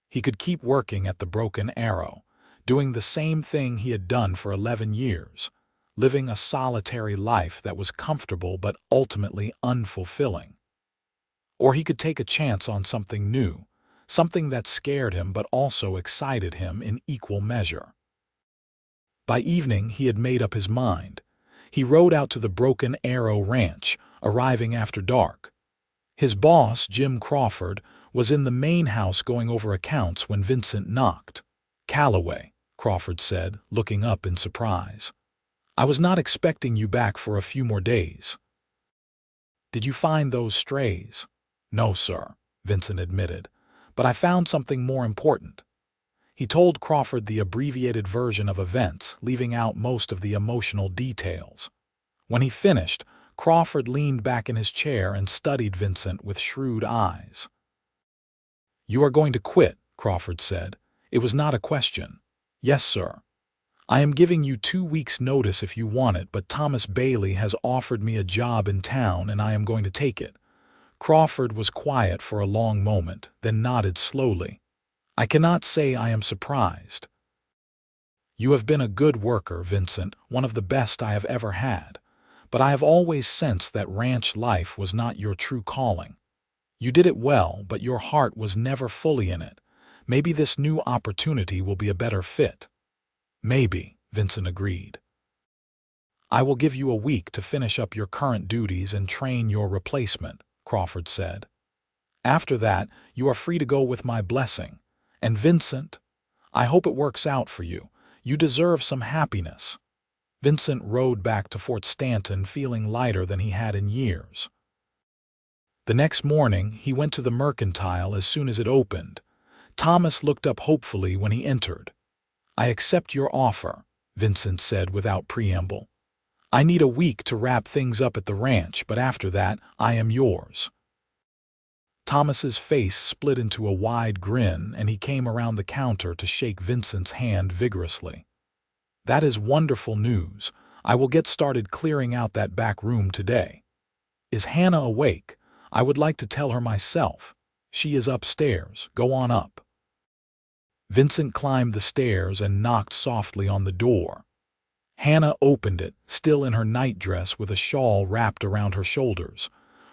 He could keep working at the Broken Arrow, doing the same thing he had done for 11 years, living a solitary life that was comfortable but ultimately unfulfilling. Or he could take a chance on something new, something that scared him but also excited him in equal measure. By evening, he had made up his mind. He rode out to the Broken Arrow Ranch, arriving after dark. His boss, Jim Crawford, was in the main house going over accounts when Vincent knocked. "Calloway," Crawford said, looking up in surprise. "I was not expecting you back for a few more days." "Did you find those strays?" "No, sir," Vincent admitted, "but I found something more important." He told Crawford the abbreviated version of events, leaving out most of the emotional details. When he finished, Crawford leaned back in his chair and studied Vincent with shrewd eyes. "You are going to quit," Crawford said. It was not a question. "Yes, sir. I am giving you 2 weeks' notice if you want it, but Thomas Bailey has offered me a job in town and I am going to take it." Crawford was quiet for a long moment, then nodded slowly. "I cannot say I am surprised. You have been a good worker, Vincent, one of the best I have ever had. But I have always sensed that ranch life was not your true calling. You did it well, but your heart was never fully in it. Maybe this new opportunity will be a better fit." "Maybe," Vincent agreed. "I will give you a week to finish up your current duties and train your replacement," Crawford said. "After that, you are free to go with my blessing. And Vincent, I hope it works out for you. You deserve some happiness." Vincent rode back to Fort Stanton feeling lighter than he had in years. The next morning, he went to the Mercantile as soon as it opened. Thomas looked up hopefully when he entered. "I accept your offer," Vincent said without preamble. "I need a week to wrap things up at the ranch, but after that, I am yours." Thomas's face split into a wide grin, and he came around the counter to shake Vincent's hand vigorously. "That is wonderful news. I will get started clearing out that back room today. Is Hannah awake? I would like to tell her myself." "She is upstairs. Go on up." Vincent climbed the stairs and knocked softly on the door. Hannah opened it, still in her nightdress with a shawl wrapped around her shoulders.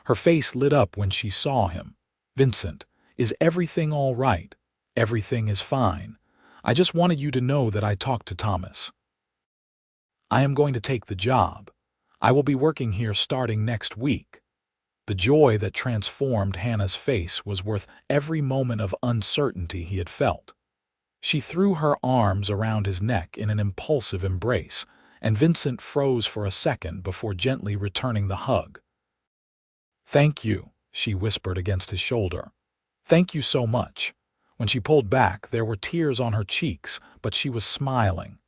Her face lit up when she saw him. "Vincent, is everything all right?" "Everything is fine. I just wanted you to know that I talked to Thomas. I am going to take the job. I will be working here starting next week." The joy that transformed Hannah's face was worth every moment of uncertainty he had felt. She threw her arms around his neck in an impulsive embrace, and Vincent froze for a second before gently returning the hug. "Thank you," she whispered against his shoulder. "Thank you so much." When she pulled back, there were tears on her cheeks, but she was smiling.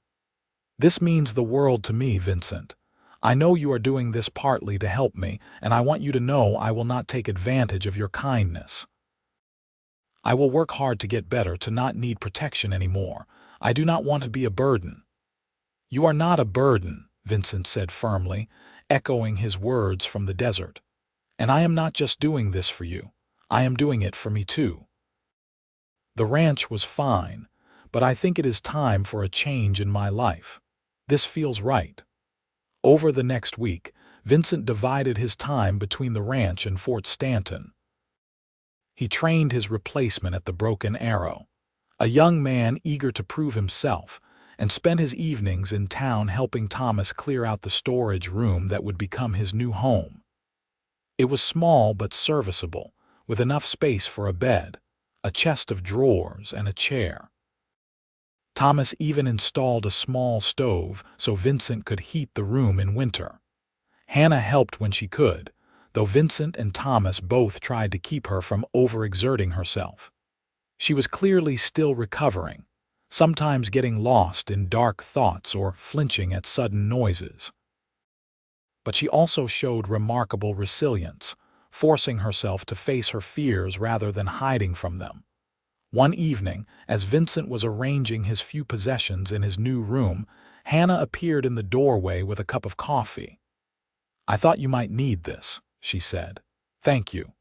"This means the world to me, Vincent. I know you are doing this partly to help me, and I want you to know I will not take advantage of your kindness. I will work hard to get better, to not need protection anymore. I do not want to be a burden." "You are not a burden," Vincent said firmly, echoing his words from the desert. "And I am not just doing this for you. I am doing it for me too." The ranch was fine, but I think it is time for a change in my life. This feels right. Over the next week, Vincent divided his time between the ranch and Fort Stanton. He trained his replacement at the Broken Arrow, a young man eager to prove himself, and spent his evenings in town helping Thomas clear out the storage room that would become his new home. It was small but serviceable, with enough space for a bed, a chest of drawers, and a chair. Thomas even installed a small stove so Vincent could heat the room in winter. Hannah helped when she could, though Vincent and Thomas both tried to keep her from overexerting herself. She was clearly still recovering, sometimes getting lost in dark thoughts or flinching at sudden noises. But she also showed remarkable resilience, forcing herself to face her fears rather than hiding from them. One evening, as Vincent was arranging his few possessions in his new room, Hannah appeared in the doorway with a cup of coffee. "I thought you might need this," she said. "Thank you."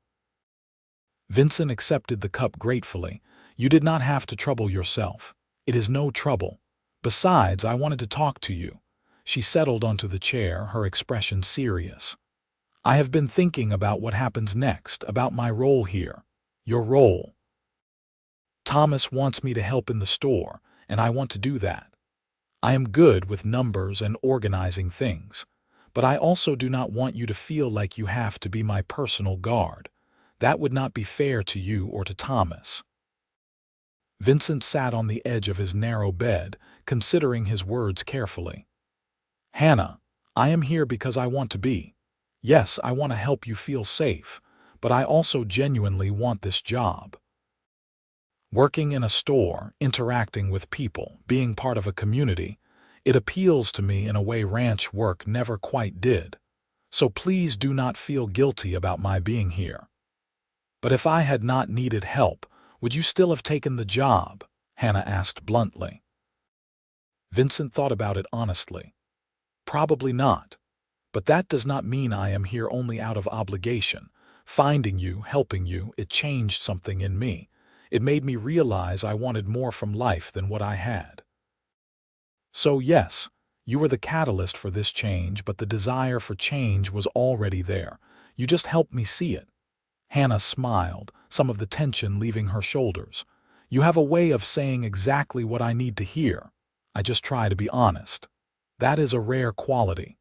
Vincent accepted the cup gratefully. "You did not have to trouble yourself. It is no trouble. Besides, I wanted to talk to you." She settled onto the chair, her expression serious. "I have been thinking about what happens next, about my role here." "Your role?" "Thomas wants me to help in the store, and I want to do that. I am good with numbers and organizing things, but I also do not want you to feel like you have to be my personal guard. That would not be fair to you or to Thomas." Vincent sat on the edge of his narrow bed, considering his words carefully. "Hannah, I am here because I want to be. Yes, I want to help you feel safe, but I also genuinely want this job. Working in a store, interacting with people, being part of a community, it appeals to me in a way ranch work never quite did. So please do not feel guilty about my being here." "But if I had not needed help, would you still have taken the job?" Hannah asked bluntly. Vincent thought about it honestly. "Probably not. But that does not mean I am here only out of obligation. Finding you, helping you, it changed something in me. It made me realize I wanted more from life than what I had. So yes, you were the catalyst for this change, but the desire for change was already there. You just helped me see it." Hannah smiled, some of the tension leaving her shoulders. "You have a way of saying exactly what I need to hear. I just try to be honest. That is a rare quality."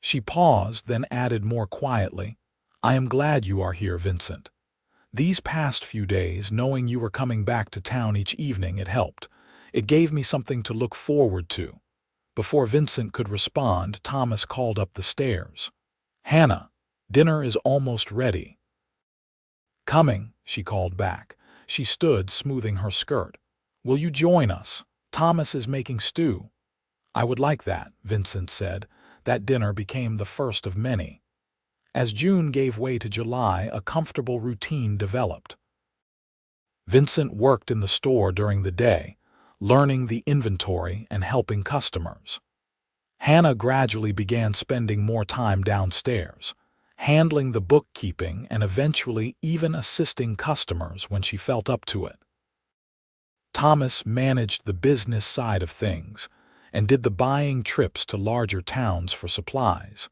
She paused, then added more quietly, "I am glad you are here, Vincent. These past few days, knowing you were coming back to town each evening, it helped. It gave me something to look forward to." Before Vincent could respond, Thomas called up the stairs. "Hannah, dinner is almost ready." "Coming," she called back. She stood, smoothing her skirt. "Will you join us? Thomas is making stew." "I would like that," Vincent said. That dinner became the first of many. As June gave way to July, a comfortable routine developed. Vincent worked in the store during the day, learning the inventory and helping customers. Hannah gradually began spending more time downstairs, handling the bookkeeping and eventually even assisting customers when she felt up to it. Thomas managed the business side of things and did the buying trips to larger towns for supplies.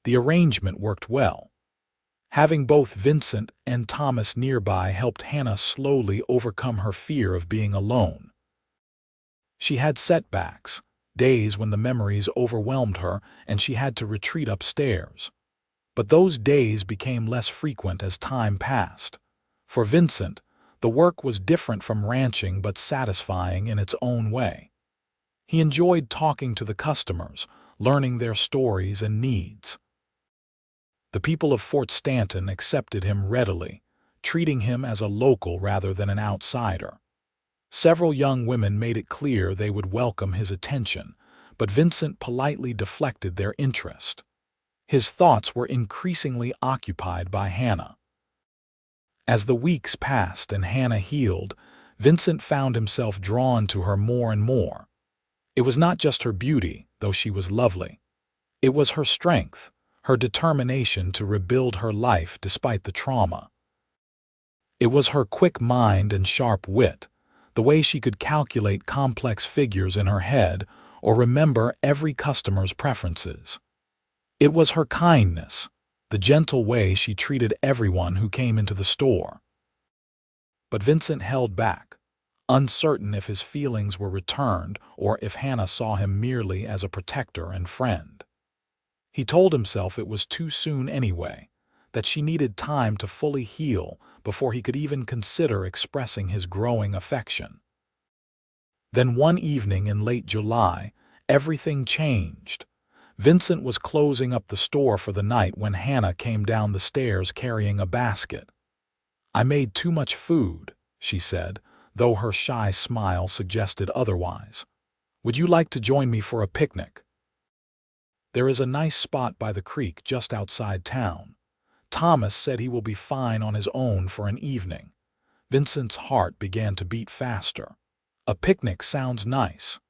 The arrangement worked well. Having both Vincent and Thomas nearby helped Hannah slowly overcome her fear of being alone. She had setbacks, days when the memories overwhelmed her and she had to retreat upstairs. But those days became less frequent as time passed. For Vincent, the work was different from ranching but satisfying in its own way. He enjoyed talking to the customers, learning their stories and needs. The people of Fort Stanton accepted him readily, treating him as a local rather than an outsider. Several young women made it clear they would welcome his attention, but Vincent politely deflected their interest. His thoughts were increasingly occupied by Hannah. As the weeks passed and Hannah healed, Vincent found himself drawn to her more and more. It was not just her beauty, though she was lovely. It was her strength, her determination to rebuild her life despite the trauma. It was her quick mind and sharp wit, the way she could calculate complex figures in her head or remember every customer's preferences. It was her kindness, the gentle way she treated everyone who came into the store. But Vincent held back, uncertain if his feelings were returned or if Hannah saw him merely as a protector and friend. He told himself it was too soon anyway, that she needed time to fully heal before he could even consider expressing his growing affection. Then one evening in late July, everything changed. Vincent was closing up the store for the night when Hannah came down the stairs carrying a basket. "I made too much food," she said, though her shy smile suggested otherwise. "Would you like to join me for a picnic? There is a nice spot by the creek just outside town. Thomas said he will be fine on his own for an evening." Vincent's heart began to beat faster. A picnic sounds nice.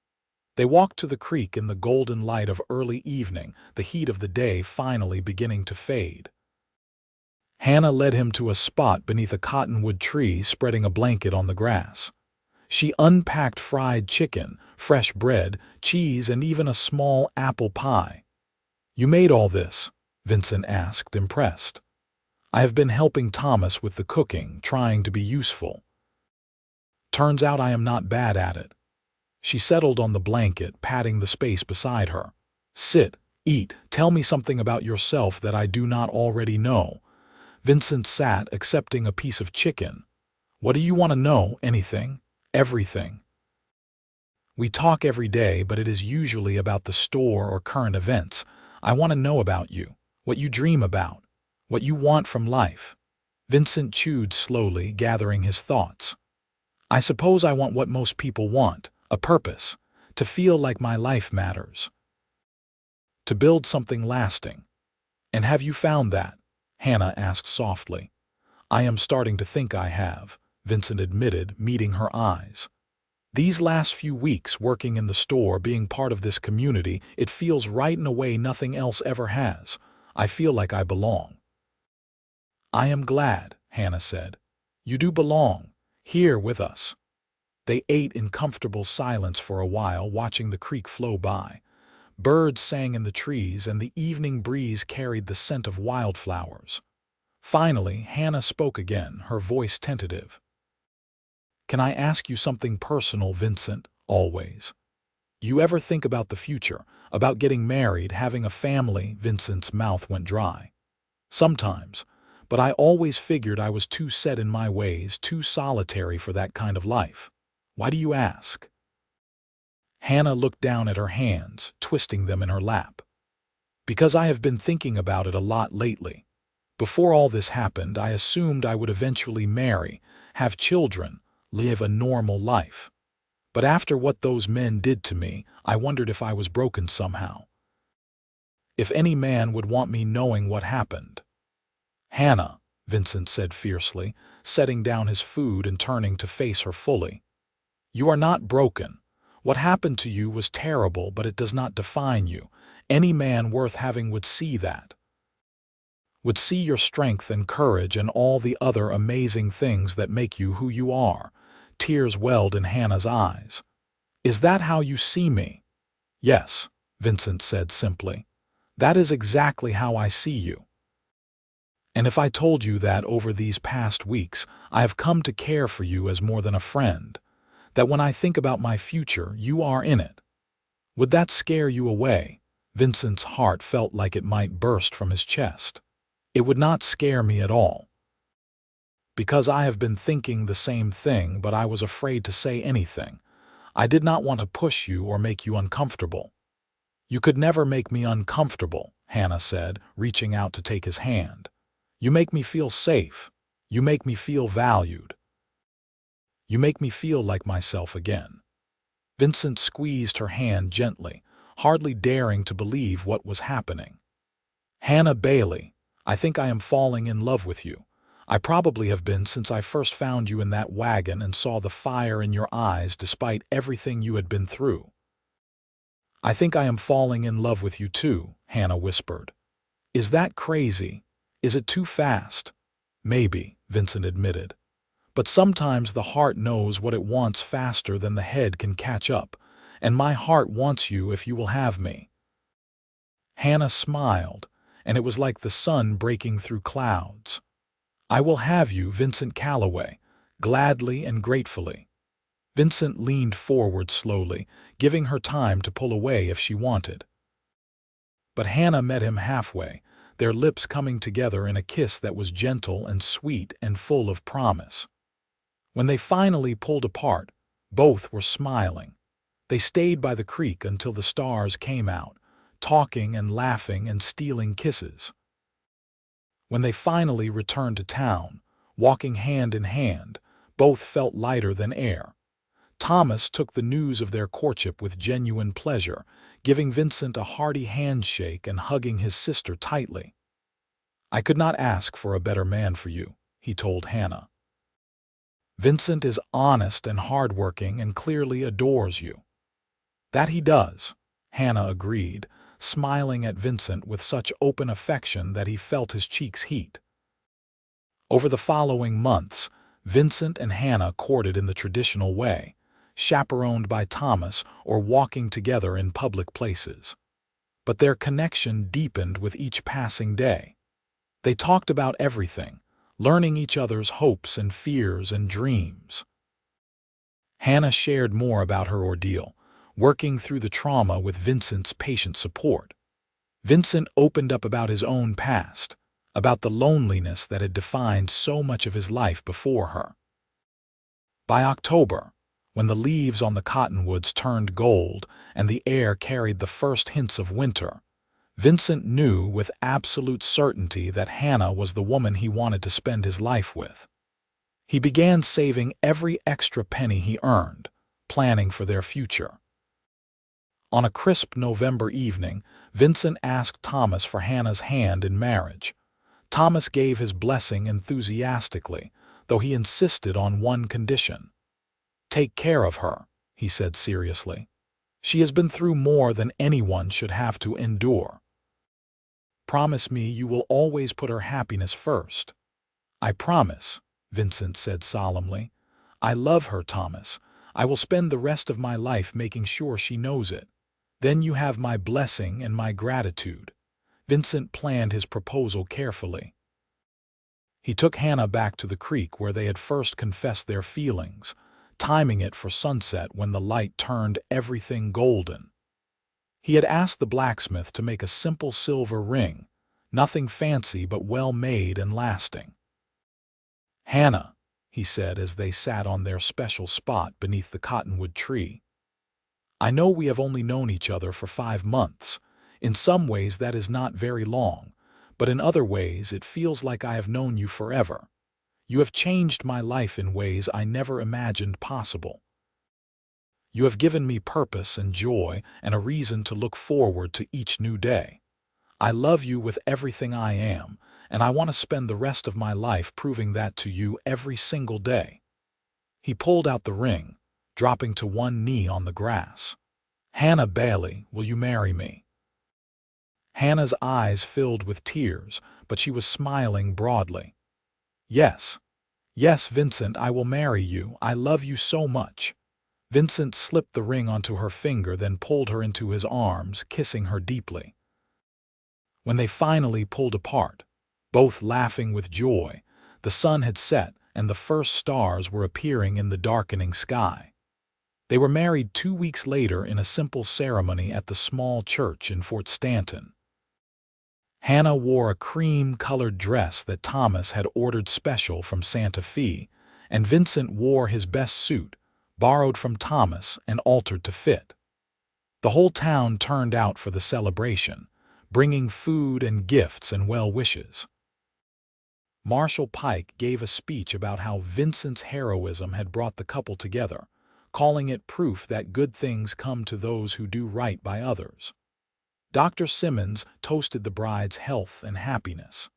They walked to the creek in the golden light of early evening, the heat of the day finally beginning to fade. Hannah led him to a spot beneath a cottonwood tree, spreading a blanket on the grass. She unpacked fried chicken, fresh bread, cheese, and even a small apple pie. "You made all this?" Vincent asked, impressed. "I have been helping Thomas with the cooking, trying to be useful. Turns out I am not bad at it." She settled on the blanket, patting the space beside her. "Sit, eat, tell me something about yourself that I do not already know." Vincent sat, accepting a piece of chicken. "What do you want to know? Anything? Everything. We talk every day, but it is usually about the store or current events. I want to know about you, what you dream about, what you want from life." Vincent chewed slowly, gathering his thoughts. "I suppose I want what most people want, a purpose, to feel like my life matters, to build something lasting." "And have you found that?" Hannah asked softly. "I am starting to think I have," Vincent admitted, meeting her eyes. "These last few weeks working in the store, being part of this community, it feels right in a way nothing else ever has. I feel like I belong." "I am glad," Hannah said. "You do belong, here with us." They ate in comfortable silence for a while, watching the creek flow by. Birds sang in the trees, and the evening breeze carried the scent of wildflowers. Finally, Hannah spoke again, her voice tentative. "Can I ask you something personal, Vincent? Always. You ever think about the future, about getting married, having a family?" Vincent's mouth went dry. "Sometimes, but I always figured I was too set in my ways, too solitary for that kind of life." "Why do you ask?" Hannah looked down at her hands, twisting them in her lap. "Because I have been thinking about it a lot lately. Before all this happened, I assumed I would eventually marry, have children, live a normal life. But after what those men did to me, I wondered if I was broken somehow. If any man would want me knowing what happened." "Hannah," Vincent said fiercely, setting down his food and turning to face her fully. "You are not broken. What happened to you was terrible, but it does not define you. Any man worth having would see that. Would see your strength and courage and all the other amazing things that make you who you are." Tears welled in Hannah's eyes. "Is that how you see me?" "Yes," Vincent said simply. "That is exactly how I see you. And if I told you that over these past weeks I have come to care for you as more than a friend, that when I think about my future, you are in it, would that scare you away?" Vincent's heart felt like it might burst from his chest. "It would not scare me at all. Because I have been thinking the same thing, but I was afraid to say anything. I did not want to push you or make you uncomfortable." "You could never make me uncomfortable," Hannah said, reaching out to take his hand. "You make me feel safe. You make me feel valued. You make me feel like myself again." Vincent squeezed her hand gently, hardly daring to believe what was happening. "Hannah Bailey, I think I am falling in love with you. I probably have been since I first found you in that wagon and saw the fire in your eyes despite everything you had been through." "I think I am falling in love with you too," Hannah whispered. "Is that crazy? Is it too fast?" "Maybe," Vincent admitted. "But sometimes the heart knows what it wants faster than the head can catch up, and my heart wants you if you will have me." Hannah smiled, and it was like the sun breaking through clouds. "I will have you, Vincent Calloway, gladly and gratefully." Vincent leaned forward slowly, giving her time to pull away if she wanted. But Hannah met him halfway, their lips coming together in a kiss that was gentle and sweet and full of promise. When they finally pulled apart, both were smiling. They stayed by the creek until the stars came out, talking and laughing and stealing kisses. When they finally returned to town, walking hand in hand, both felt lighter than air. Thomas took the news of their courtship with genuine pleasure, giving Vincent a hearty handshake and hugging his sister tightly. "I could not ask for a better man for you," he told Hannah. "Vincent is honest and hardworking and clearly adores you." "That he does," Hannah agreed, smiling at Vincent with such open affection that he felt his cheeks heat. Over the following months, Vincent and Hannah courted in the traditional way, chaperoned by Thomas or walking together in public places. But their connection deepened with each passing day. They talked about everything, learning each other's hopes and fears and dreams. Hannah shared more about her ordeal, working through the trauma with Vincent's patient support. Vincent opened up about his own past, about the loneliness that had defined so much of his life before her. By October, when the leaves on the cottonwoods turned gold and the air carried the first hints of winter, Vincent knew with absolute certainty that Hannah was the woman he wanted to spend his life with. He began saving every extra penny he earned, planning for their future. On a crisp November evening, Vincent asked Thomas for Hannah's hand in marriage. Thomas gave his blessing enthusiastically, though he insisted on one condition. "Take care of her," he said seriously. "She has been through more than anyone should have to endure. Promise me you will always put her happiness first." "I promise," Vincent said solemnly. "I love her, Thomas. I will spend the rest of my life making sure she knows it. Then you have my blessing and my gratitude." Vincent planned his proposal carefully. He took Hannah back to the creek where they had first confessed their feelings, timing it for sunset when the light turned everything golden. He had asked the blacksmith to make a simple silver ring, nothing fancy but well-made and lasting. "Hannah," he said as they sat on their special spot beneath the cottonwood tree, "I know we have only known each other for 5 months. In some ways that is not very long, but in other ways it feels like I have known you forever. You have changed my life in ways I never imagined possible. You have given me purpose and joy and a reason to look forward to each new day. I love you with everything I am, and I want to spend the rest of my life proving that to you every single day." He pulled out the ring, dropping to one knee on the grass. "Hannah Bailey, will you marry me?" Hannah's eyes filled with tears, but she was smiling broadly. "Yes. Yes, Vincent, I will marry you. I love you so much." Vincent slipped the ring onto her finger, then pulled her into his arms, kissing her deeply. When they finally pulled apart, both laughing with joy, the sun had set and the first stars were appearing in the darkening sky. They were married 2 weeks later in a simple ceremony at the small church in Fort Stanton. Hannah wore a cream-colored dress that Thomas had ordered special from Santa Fe, and Vincent wore his best suit, borrowed from Thomas and altered to fit. The whole town turned out for the celebration, bringing food and gifts and well wishes. Marshall Pike gave a speech about how Vincent's heroism had brought the couple together, calling it proof that good things come to those who do right by others. Dr. Simmons toasted the bride's health and happiness.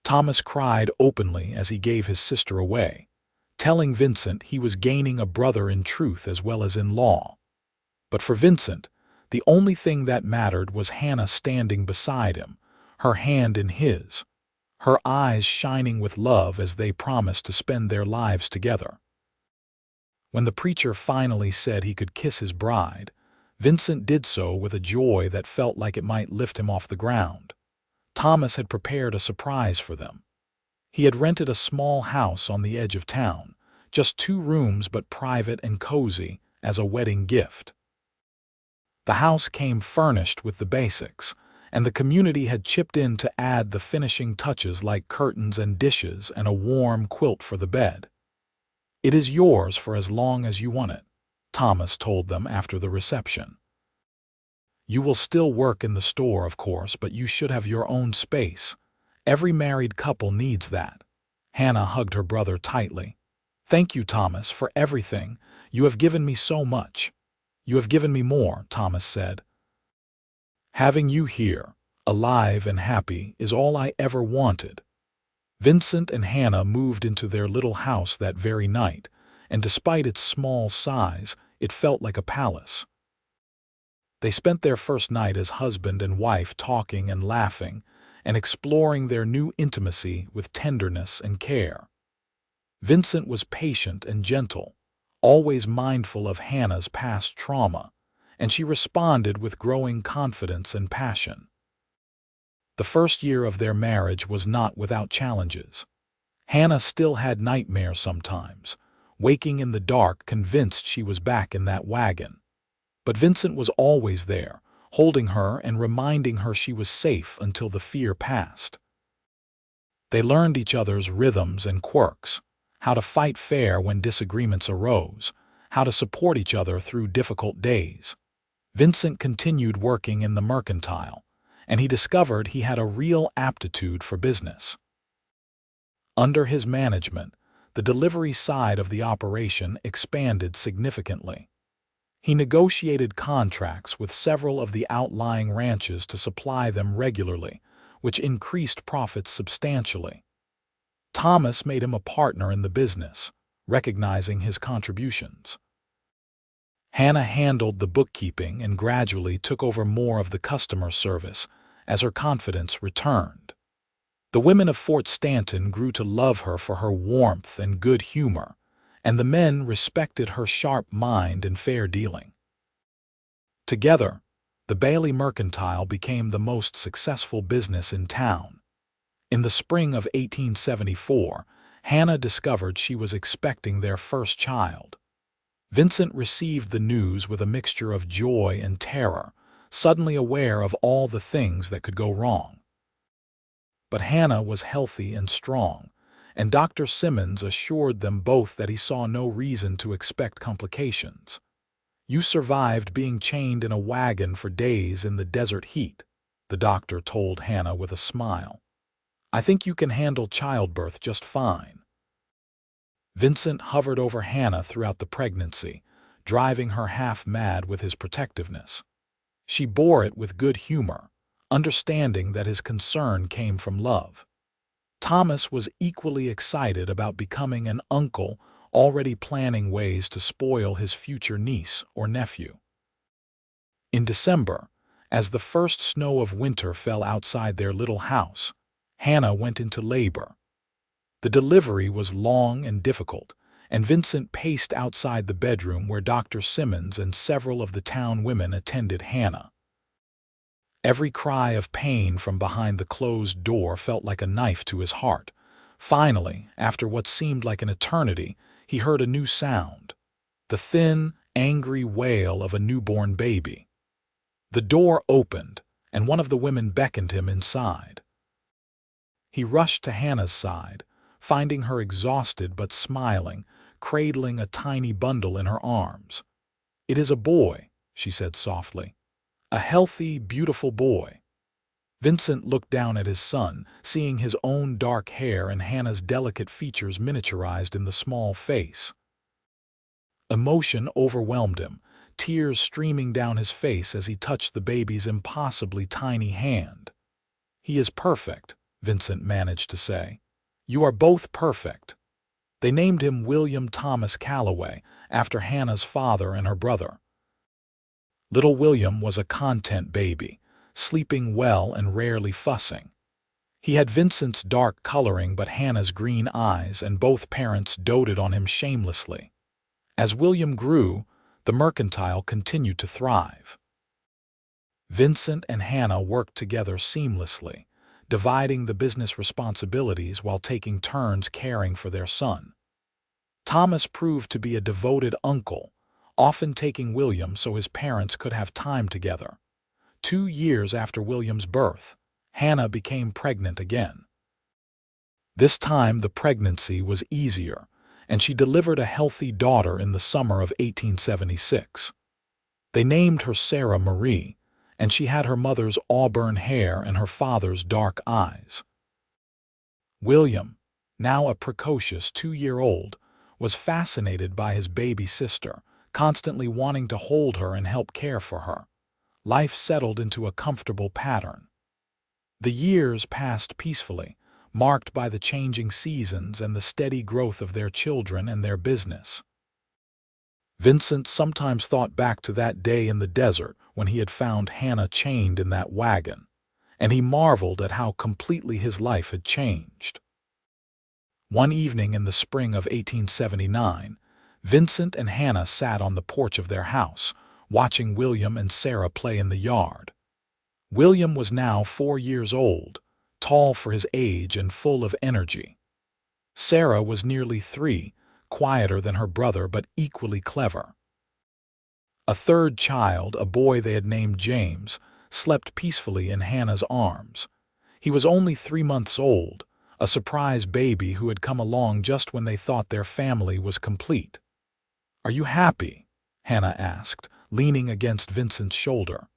Thomas cried openly as he gave his sister away, telling Vincent he was gaining a brother in truth as well as in law. But for Vincent, the only thing that mattered was Hannah standing beside him, her hand in his, her eyes shining with love as they promised to spend their lives together. When the preacher finally said he could kiss his bride, Vincent did so with a joy that felt like it might lift him off the ground. Thomas had prepared a surprise for them. He had rented a small house on the edge of town, just 2 rooms but private and cozy, as a wedding gift. The house came furnished with the basics, and the community had chipped in to add the finishing touches like curtains and dishes and a warm quilt for the bed. "It is yours for as long as you want it," Thomas told them after the reception. "You will still work in the store, of course, but you should have your own space. Every married couple needs that." Hannah hugged her brother tightly. "Thank you, Thomas, for everything. You have given me so much." "You have given me more," Thomas said. "Having you here, alive and happy, is all I ever wanted." Vincent and Hannah moved into their little house that very night, and despite its small size, it felt like a palace. They spent their first night as husband and wife talking and laughing, and exploring their new intimacy with tenderness and care. Vincent was patient and gentle, always mindful of Hannah's past trauma, and she responded with growing confidence and passion. The first year of their marriage was not without challenges. Hannah still had nightmares sometimes, waking in the dark convinced she was back in that wagon. But Vincent was always there, holding her and reminding her she was safe until the fear passed. They learned each other's rhythms and quirks, how to fight fair when disagreements arose, how to support each other through difficult days. Vincent continued working in the mercantile, and he discovered he had a real aptitude for business. Under his management, the delivery side of the operation expanded significantly. He negotiated contracts with several of the outlying ranches to supply them regularly, which increased profits substantially. Thomas made him a partner in the business, recognizing his contributions. Hannah handled the bookkeeping and gradually took over more of the customer service as her confidence returned. The women of Fort Stanton grew to love her for her warmth and good humor, and the men respected her sharp mind and fair dealing. Together, the Bailey Mercantile became the most successful business in town. In the spring of 1874, Hannah discovered she was expecting their first child. Vincent received the news with a mixture of joy and terror, suddenly aware of all the things that could go wrong. But Hannah was healthy and strong, and Dr. Simmons assured them both that he saw no reason to expect complications. "You survived being chained in a wagon for days in the desert heat," the doctor told Hannah with a smile. "I think you can handle childbirth just fine." Vincent hovered over Hannah throughout the pregnancy, driving her half mad with his protectiveness. She bore it with good humor, understanding that his concern came from love. Thomas was equally excited about becoming an uncle, already planning ways to spoil his future niece or nephew. In December, as the first snow of winter fell outside their little house, Hannah went into labor. The delivery was long and difficult, and Vincent paced outside the bedroom where Dr. Simmons and several of the town women attended Hannah. Every cry of pain from behind the closed door felt like a knife to his heart. Finally, after what seemed like an eternity, he heard a new sound, the thin, angry wail of a newborn baby. The door opened, and one of the women beckoned him inside. He rushed to Hannah's side, finding her exhausted but smiling, cradling a tiny bundle in her arms. "It is a boy," she said softly. "A healthy, beautiful boy." Vincent looked down at his son, seeing his own dark hair and Hannah's delicate features miniaturized in the small face. Emotion overwhelmed him, tears streaming down his face as he touched the baby's impossibly tiny hand. "He is perfect," Vincent managed to say. "You are both perfect." They named him William Thomas Calloway, after Hannah's father and her brother. Little William was a content baby, sleeping well and rarely fussing. He had Vincent's dark coloring but Hannah's green eyes, and both parents doted on him shamelessly. As William grew, the mercantile continued to thrive. Vincent and Hannah worked together seamlessly, dividing the business responsibilities while taking turns caring for their son. Thomas proved to be a devoted uncle, often taking William so his parents could have time together. 2 years after William's birth, Hannah became pregnant again. This time the pregnancy was easier, and she delivered a healthy daughter in the summer of 1876. They named her Sarah Marie, and she had her mother's auburn hair and her father's dark eyes. William, now a precocious 2-year-old, was fascinated by his baby sister, constantly wanting to hold her and help care for her. Life settled into a comfortable pattern. The years passed peacefully, marked by the changing seasons and the steady growth of their children and their business. Vincent sometimes thought back to that day in the desert when he had found Hannah chained in that wagon, and he marveled at how completely his life had changed. One evening in the spring of 1879, Vincent and Hannah sat on the porch of their house, watching William and Sarah play in the yard. William was now 4 years old, tall for his age and full of energy. Sarah was nearly 3, quieter than her brother but equally clever. A third child, a boy they had named James, slept peacefully in Hannah's arms. He was only 3 months old, a surprise baby who had come along just when they thought their family was complete. "Are you happy?" Hannah asked, leaning against Vincent's shoulder.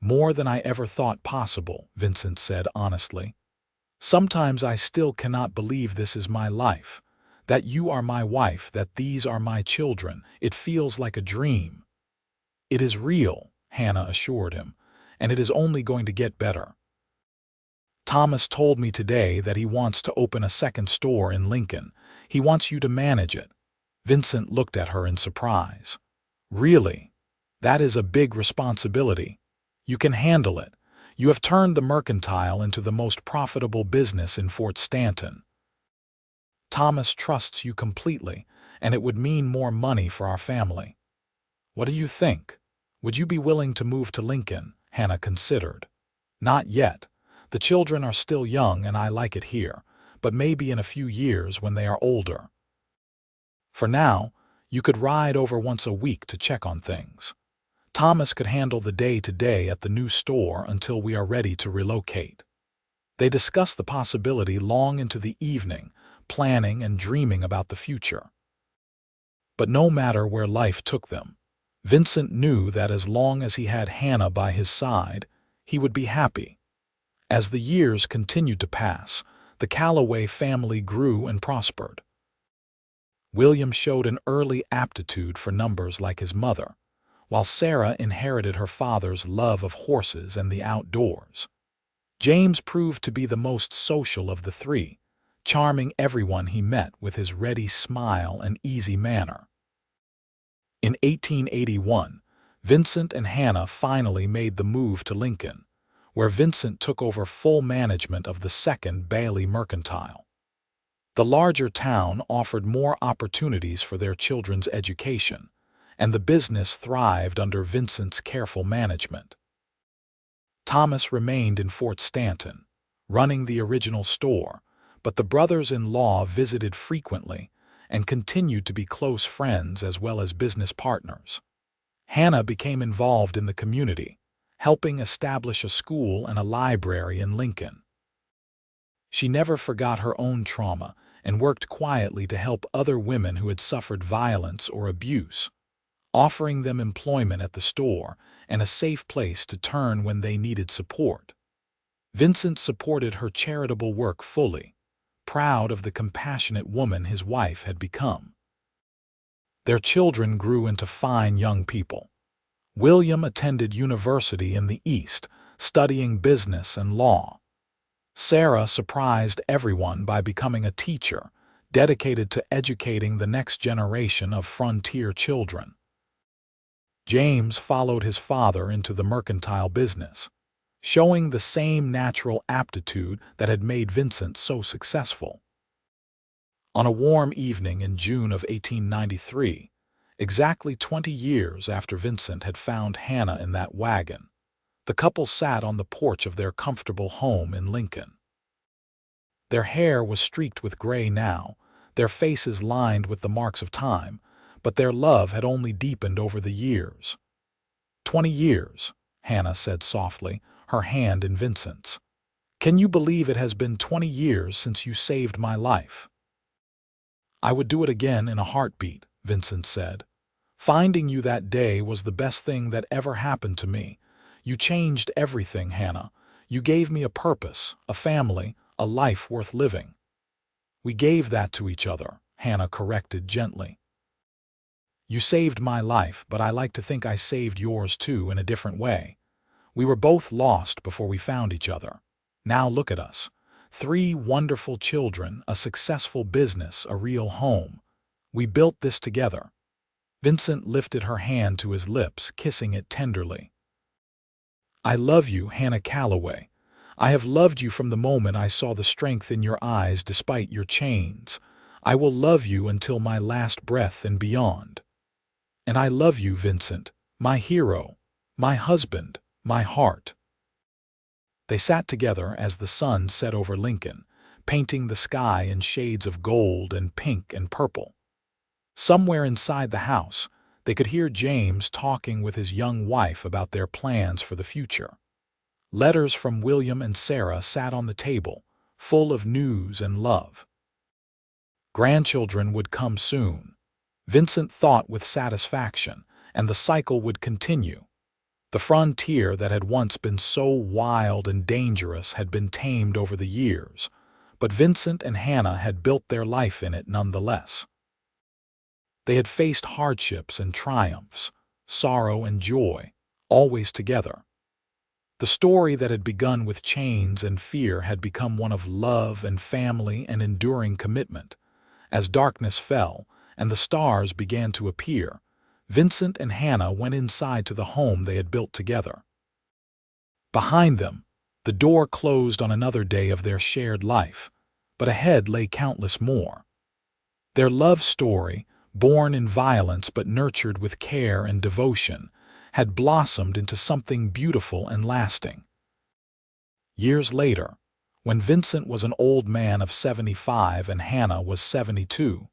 "More than I ever thought possible," Vincent said honestly. "Sometimes I still cannot believe this is my life, that you are my wife, that these are my children. It feels like a dream." "It is real," Hannah assured him, "and it is only going to get better. Thomas told me today that he wants to open a second store in Lincoln. He wants you to manage it." Vincent looked at her in surprise. "Really? That is a big responsibility. You can handle it. You have turned the mercantile into the most profitable business in Fort Stanton." "Thomas trusts you completely, and it would mean more money for our family." "What do you think? Would you be willing to move to Lincoln?" Hannah considered. "Not yet. The children are still young and I like it here, but maybe in a few years when they are older. For now, you could ride over once a week to check on things. Thomas could handle the day-to-day at the new store until we are ready to relocate." They discussed the possibility long into the evening, planning and dreaming about the future. But no matter where life took them, Vincent knew that as long as he had Hannah by his side, he would be happy. As the years continued to pass, the Calloway family grew and prospered. William showed an early aptitude for numbers like his mother, while Sarah inherited her father's love of horses and the outdoors. James proved to be the most social of the three, charming everyone he met with his ready smile and easy manner. In 1881, Vincent and Hannah finally made the move to Lincoln, where Vincent took over full management of the Second Bailey Mercantile. The larger town offered more opportunities for their children's education, and the business thrived under Vincent's careful management. Thomas remained in Fort Stanton, running the original store, but the brothers-in-law visited frequently and continued to be close friends as well as business partners. Hannah became involved in the community, helping establish a school and a library in Lincoln. She never forgot her own trauma and worked quietly to help other women who had suffered violence or abuse, offering them employment at the store and a safe place to turn when they needed support. Vincent supported her charitable work fully, proud of the compassionate woman his wife had become. Their children grew into fine young people. William attended university in the East, studying business and law. Sarah surprised everyone by becoming a teacher, dedicated to educating the next generation of frontier children. James followed his father into the mercantile business, showing the same natural aptitude that had made Vincent so successful. On a warm evening in June of 1893, exactly 20 years after Vincent had found Hannah in that wagon, the couple sat on the porch of their comfortable home in Lincoln. Their hair was streaked with gray now, their faces lined with the marks of time, but their love had only deepened over the years. 20 years, Hannah said softly, her hand in Vincent's. Can you believe it has been 20 years since you saved my life? I would do it again in a heartbeat, Vincent said. Finding you that day was the best thing that ever happened to me. You changed everything, Hannah. You gave me a purpose, a family, a life worth living. We gave that to each other, Hannah corrected gently. You saved my life, but I like to think I saved yours too in a different way. We were both lost before we found each other. Now look at us. 3 wonderful children, a successful business, a real home. We built this together. Vincent lifted her hand to his lips, kissing it tenderly. I love you, Hannah Calloway. I have loved you from the moment I saw the strength in your eyes despite your chains. I will love you until my last breath and beyond. And I love you, Vincent, my hero, my husband, my heart. They sat together as the sun set over Lincoln, painting the sky in shades of gold and pink and purple. Somewhere inside the house, they could hear James talking with his young wife about their plans for the future. Letters from William and Sarah sat on the table, full of news and love. Grandchildren would come soon. Vincent thought with satisfaction, and the cycle would continue. The frontier that had once been so wild and dangerous had been tamed over the years, but Vincent and Hannah had built their life in it nonetheless. They had faced hardships and triumphs, sorrow and joy, always together. The story that had begun with chains and fear had become one of love and family and enduring commitment. As darkness fell and the stars began to appear, Vincent and Hannah went inside to the home they had built together. Behind them, the door closed on another day of their shared life, but ahead lay countless more. Their love story, born in violence but nurtured with care and devotion, had blossomed into something beautiful and lasting. Years later, when Vincent was an old man of 75 and Hannah was 72,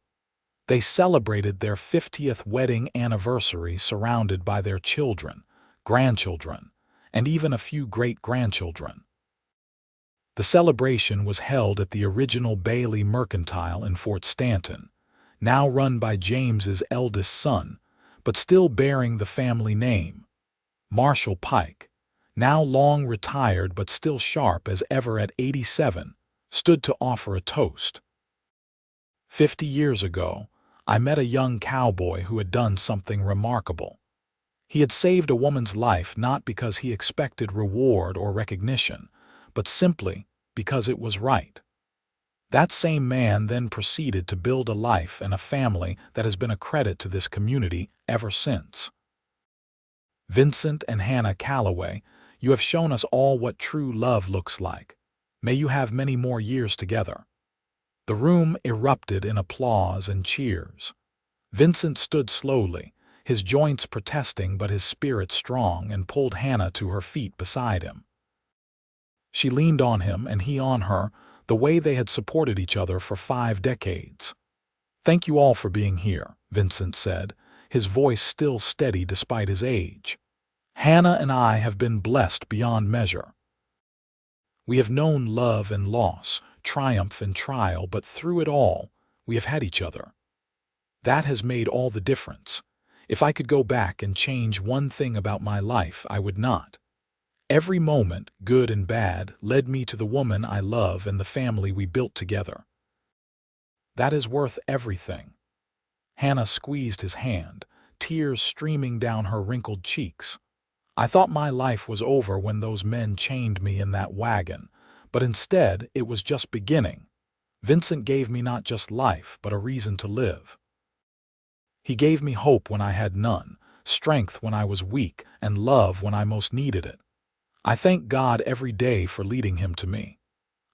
they celebrated their 50th wedding anniversary surrounded by their children, grandchildren, and even a few great-grandchildren. The celebration was held at the original Bailey Mercantile in Fort Stanton, now run by James's eldest son, but still bearing the family name. Marshall Pike, now long retired but still sharp as ever at 87, stood to offer a toast. 50 years ago, I met a young cowboy who had done something remarkable. He had saved a woman's life not because he expected reward or recognition, but simply because it was right. That same man then proceeded to build a life and a family that has been a credit to this community ever since. Vincent and Hannah Calloway, you have shown us all what true love looks like. May you have many more years together. The room erupted in applause and cheers. Vincent stood slowly, his joints protesting but his spirit strong, and pulled Hannah to her feet beside him. She leaned on him and he on her, the way they had supported each other for 5 decades. Thank you all for being here, Vincent said, his voice still steady despite his age. Hannah and I have been blessed beyond measure. We have known love and loss, triumph and trial, but through it all, we have had each other. That has made all the difference. If I could go back and change one thing about my life, I would not. Every moment, good and bad, led me to the woman I love and the family we built together. That is worth everything. Hannah squeezed his hand, tears streaming down her wrinkled cheeks. "I thought my life was over when those men chained me in that wagon, but instead it was just beginning. Vincent gave me not just life, but a reason to live. He gave me hope when I had none, strength when I was weak, and love when I most needed it. I thank God every day for leading him to me.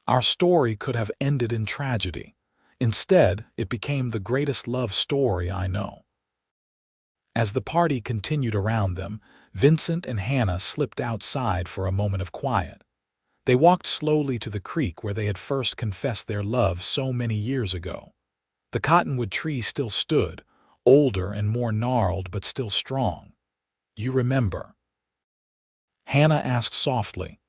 Our story could have ended in tragedy. Instead, it became the greatest love story I know." As the party continued around them, Vincent and Hannah slipped outside for a moment of quiet. They walked slowly to the creek where they had first confessed their love so many years ago. The cottonwood tree still stood, older and more gnarled but still strong. "You remember?" Hannah asked softly.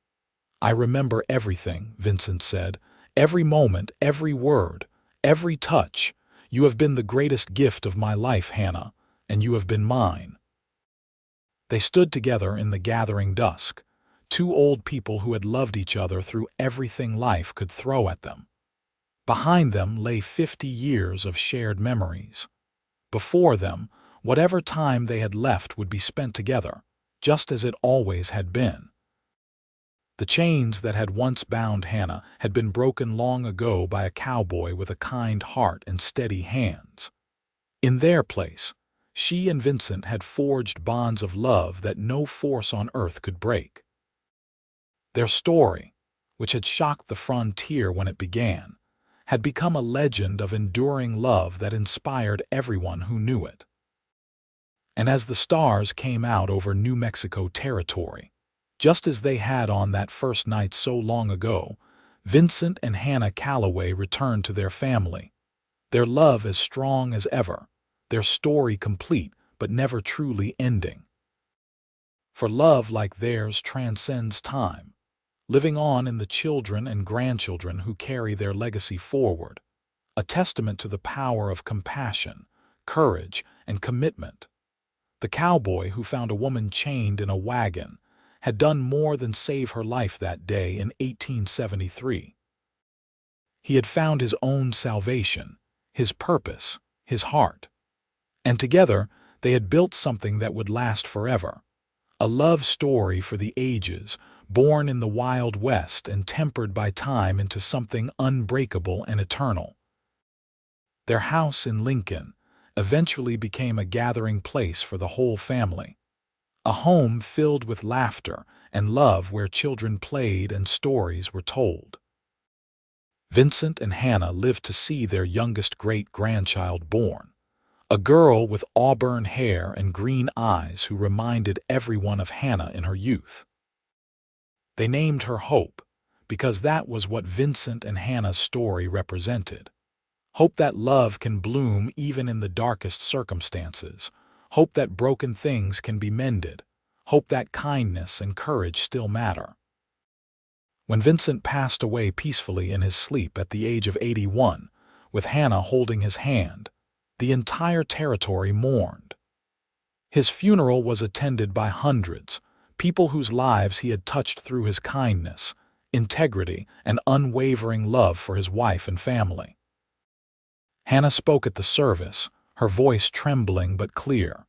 "I remember everything," Vincent said. "Every moment, every word, every touch. You have been the greatest gift of my life, Hannah, and you have been mine." They stood together in the gathering dusk, two old people who had loved each other through everything life could throw at them. Behind them lay 50 years of shared memories. Before them, whatever time they had left would be spent together, just as it always had been. The chains that had once bound Hannah had been broken long ago by a cowboy with a kind heart and steady hands. In their place, she and Vincent had forged bonds of love that no force on earth could break. Their story, which had shocked the frontier when it began, had become a legend of enduring love that inspired everyone who knew it. And as the stars came out over New Mexico territory, just as they had on that first night so long ago, Vincent and Hannah Calloway returned to their family, their love as strong as ever, their story complete but never truly ending. For love like theirs transcends time, living on in the children and grandchildren who carry their legacy forward, a testament to the power of compassion, courage, and commitment. The cowboy who found a woman chained in a wagon had done more than save her life that day in 1873. He had found his own salvation, his purpose, his heart. And together they had built something that would last forever, a love story for the ages, born in the Wild West and tempered by time into something unbreakable and eternal. Their house in Lincoln eventually became a gathering place for the whole family, a home filled with laughter and love where children played and stories were told. Vincent and Hannah lived to see their youngest great-grandchild born, a girl with auburn hair and green eyes who reminded everyone of Hannah in her youth. They named her Hope, because that was what Vincent and Hannah's story represented. Hope that love can bloom even in the darkest circumstances. Hope that broken things can be mended. Hope that kindness and courage still matter. When Vincent passed away peacefully in his sleep at the age of 81, with Hannah holding his hand, the entire territory mourned. His funeral was attended by hundreds, people whose lives he had touched through his kindness, integrity, and unwavering love for his wife and family. Hannah spoke at the service, her voice trembling but clear.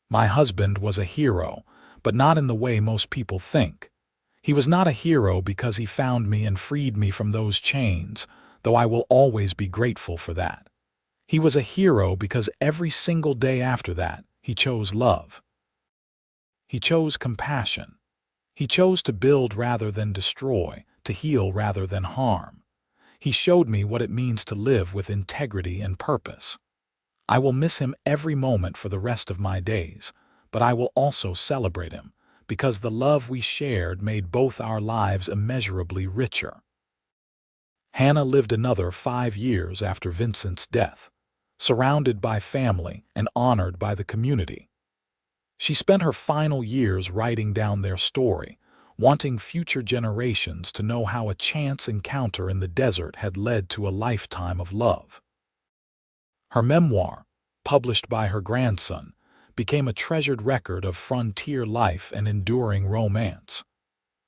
"My husband was a hero, but not in the way most people think. He was not a hero because he found me and freed me from those chains, though I will always be grateful for that. He was a hero because every single day after that, he chose love. He chose compassion. He chose to build rather than destroy, to heal rather than harm. He showed me what it means to live with integrity and purpose. I will miss him every moment for the rest of my days, but I will also celebrate him, because the love we shared made both our lives immeasurably richer." Hannah lived another 5 years after Vincent's death, surrounded by family and honored by the community. She spent her final years writing down their story, wanting future generations to know how a chance encounter in the desert had led to a lifetime of love. Her memoir, published by her grandson, became a treasured record of frontier life and enduring romance.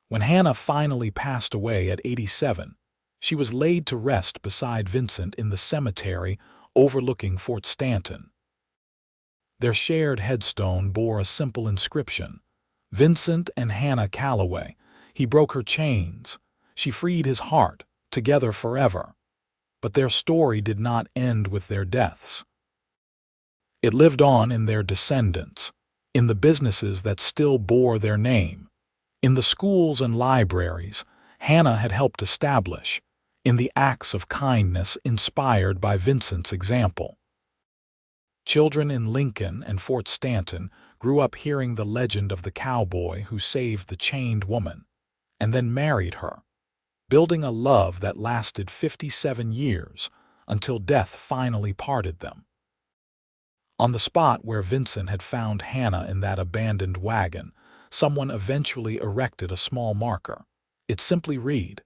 When Hannah finally passed away at 87, she was laid to rest beside Vincent in the cemetery overlooking Fort Stanton, Their shared headstone bore a simple inscription: Vincent and Hannah Calloway. He broke her chains. She freed his heart, together forever. But their story did not end with their deaths. It lived on in their descendants, in the businesses that still bore their name, in the schools and libraries Hannah had helped establish, in the acts of kindness inspired by Vincent's example. Children in Lincoln and Fort Stanton grew up hearing the legend of the cowboy who saved the chained woman, and then married her, building a love that lasted 57 years until death finally parted them. On the spot where Vincent had found Hannah in that abandoned wagon, someone eventually erected a small marker. It simply read,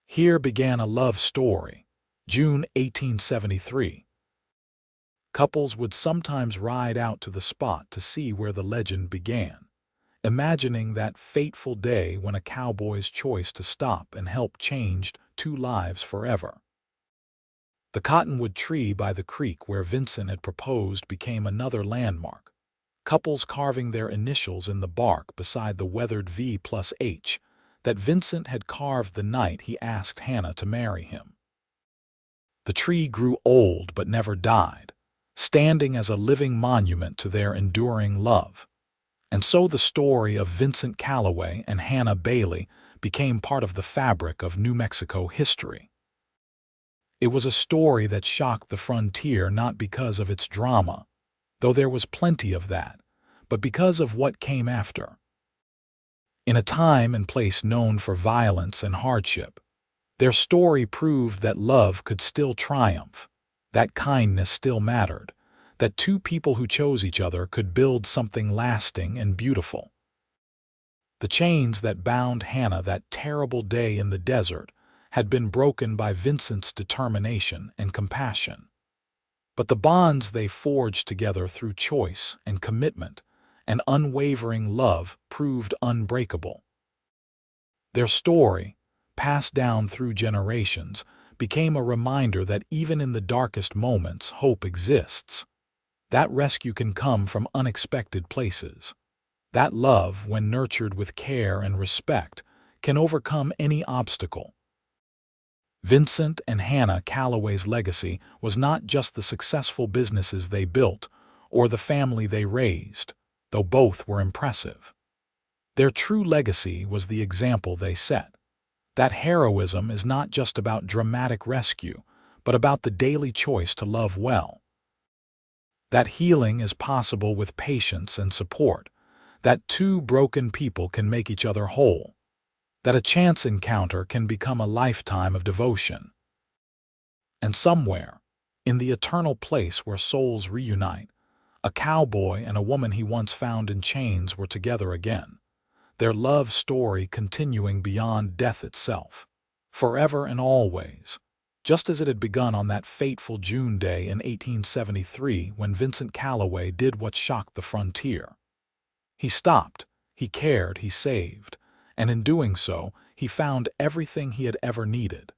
"Here began a love story, June 1873. Couples would sometimes ride out to the spot to see where the legend began, imagining that fateful day when a cowboy's choice to stop and help changed two lives forever. The cottonwood tree by the creek where Vincent had proposed became another landmark, couples carving their initials in the bark beside the weathered V+H that Vincent had carved the night he asked Hannah to marry him. The tree grew old but never died, standing as a living monument to their enduring love. And so the story of Vincent Calloway and Hannah Bailey became part of the fabric of New Mexico history. It was a story that shocked the frontier not because of its drama, though there was plenty of that, but because of what came after. In a time and place known for violence and hardship, their story proved that love could still triumph, that kindness still mattered, that two people who chose each other could build something lasting and beautiful. The chains that bound Hannah that terrible day in the desert had been broken by Vincent's determination and compassion. But the bonds they forged together through choice and commitment and unwavering love proved unbreakable. Their story, passed down through generations, became a reminder that even in the darkest moments hope exists. That rescue can come from unexpected places. That love, when nurtured with care and respect, can overcome any obstacle. Vincent and Hannah Calloway's legacy was not just the successful businesses they built or the family they raised, though both were impressive. Their true legacy was the example they set. That heroism is not just about dramatic rescue, but about the daily choice to love well. That healing is possible with patience and support. That two broken people can make each other whole. That a chance encounter can become a lifetime of devotion. And somewhere, in the eternal place where souls reunite, a cowboy and a woman he once found in chains were together again, their love story continuing beyond death itself, forever and always, just as it had begun on that fateful June day in 1873 when Vincent Calloway did what shocked the frontier. He stopped, he cared, he saved, and in doing so, he found everything he had ever needed.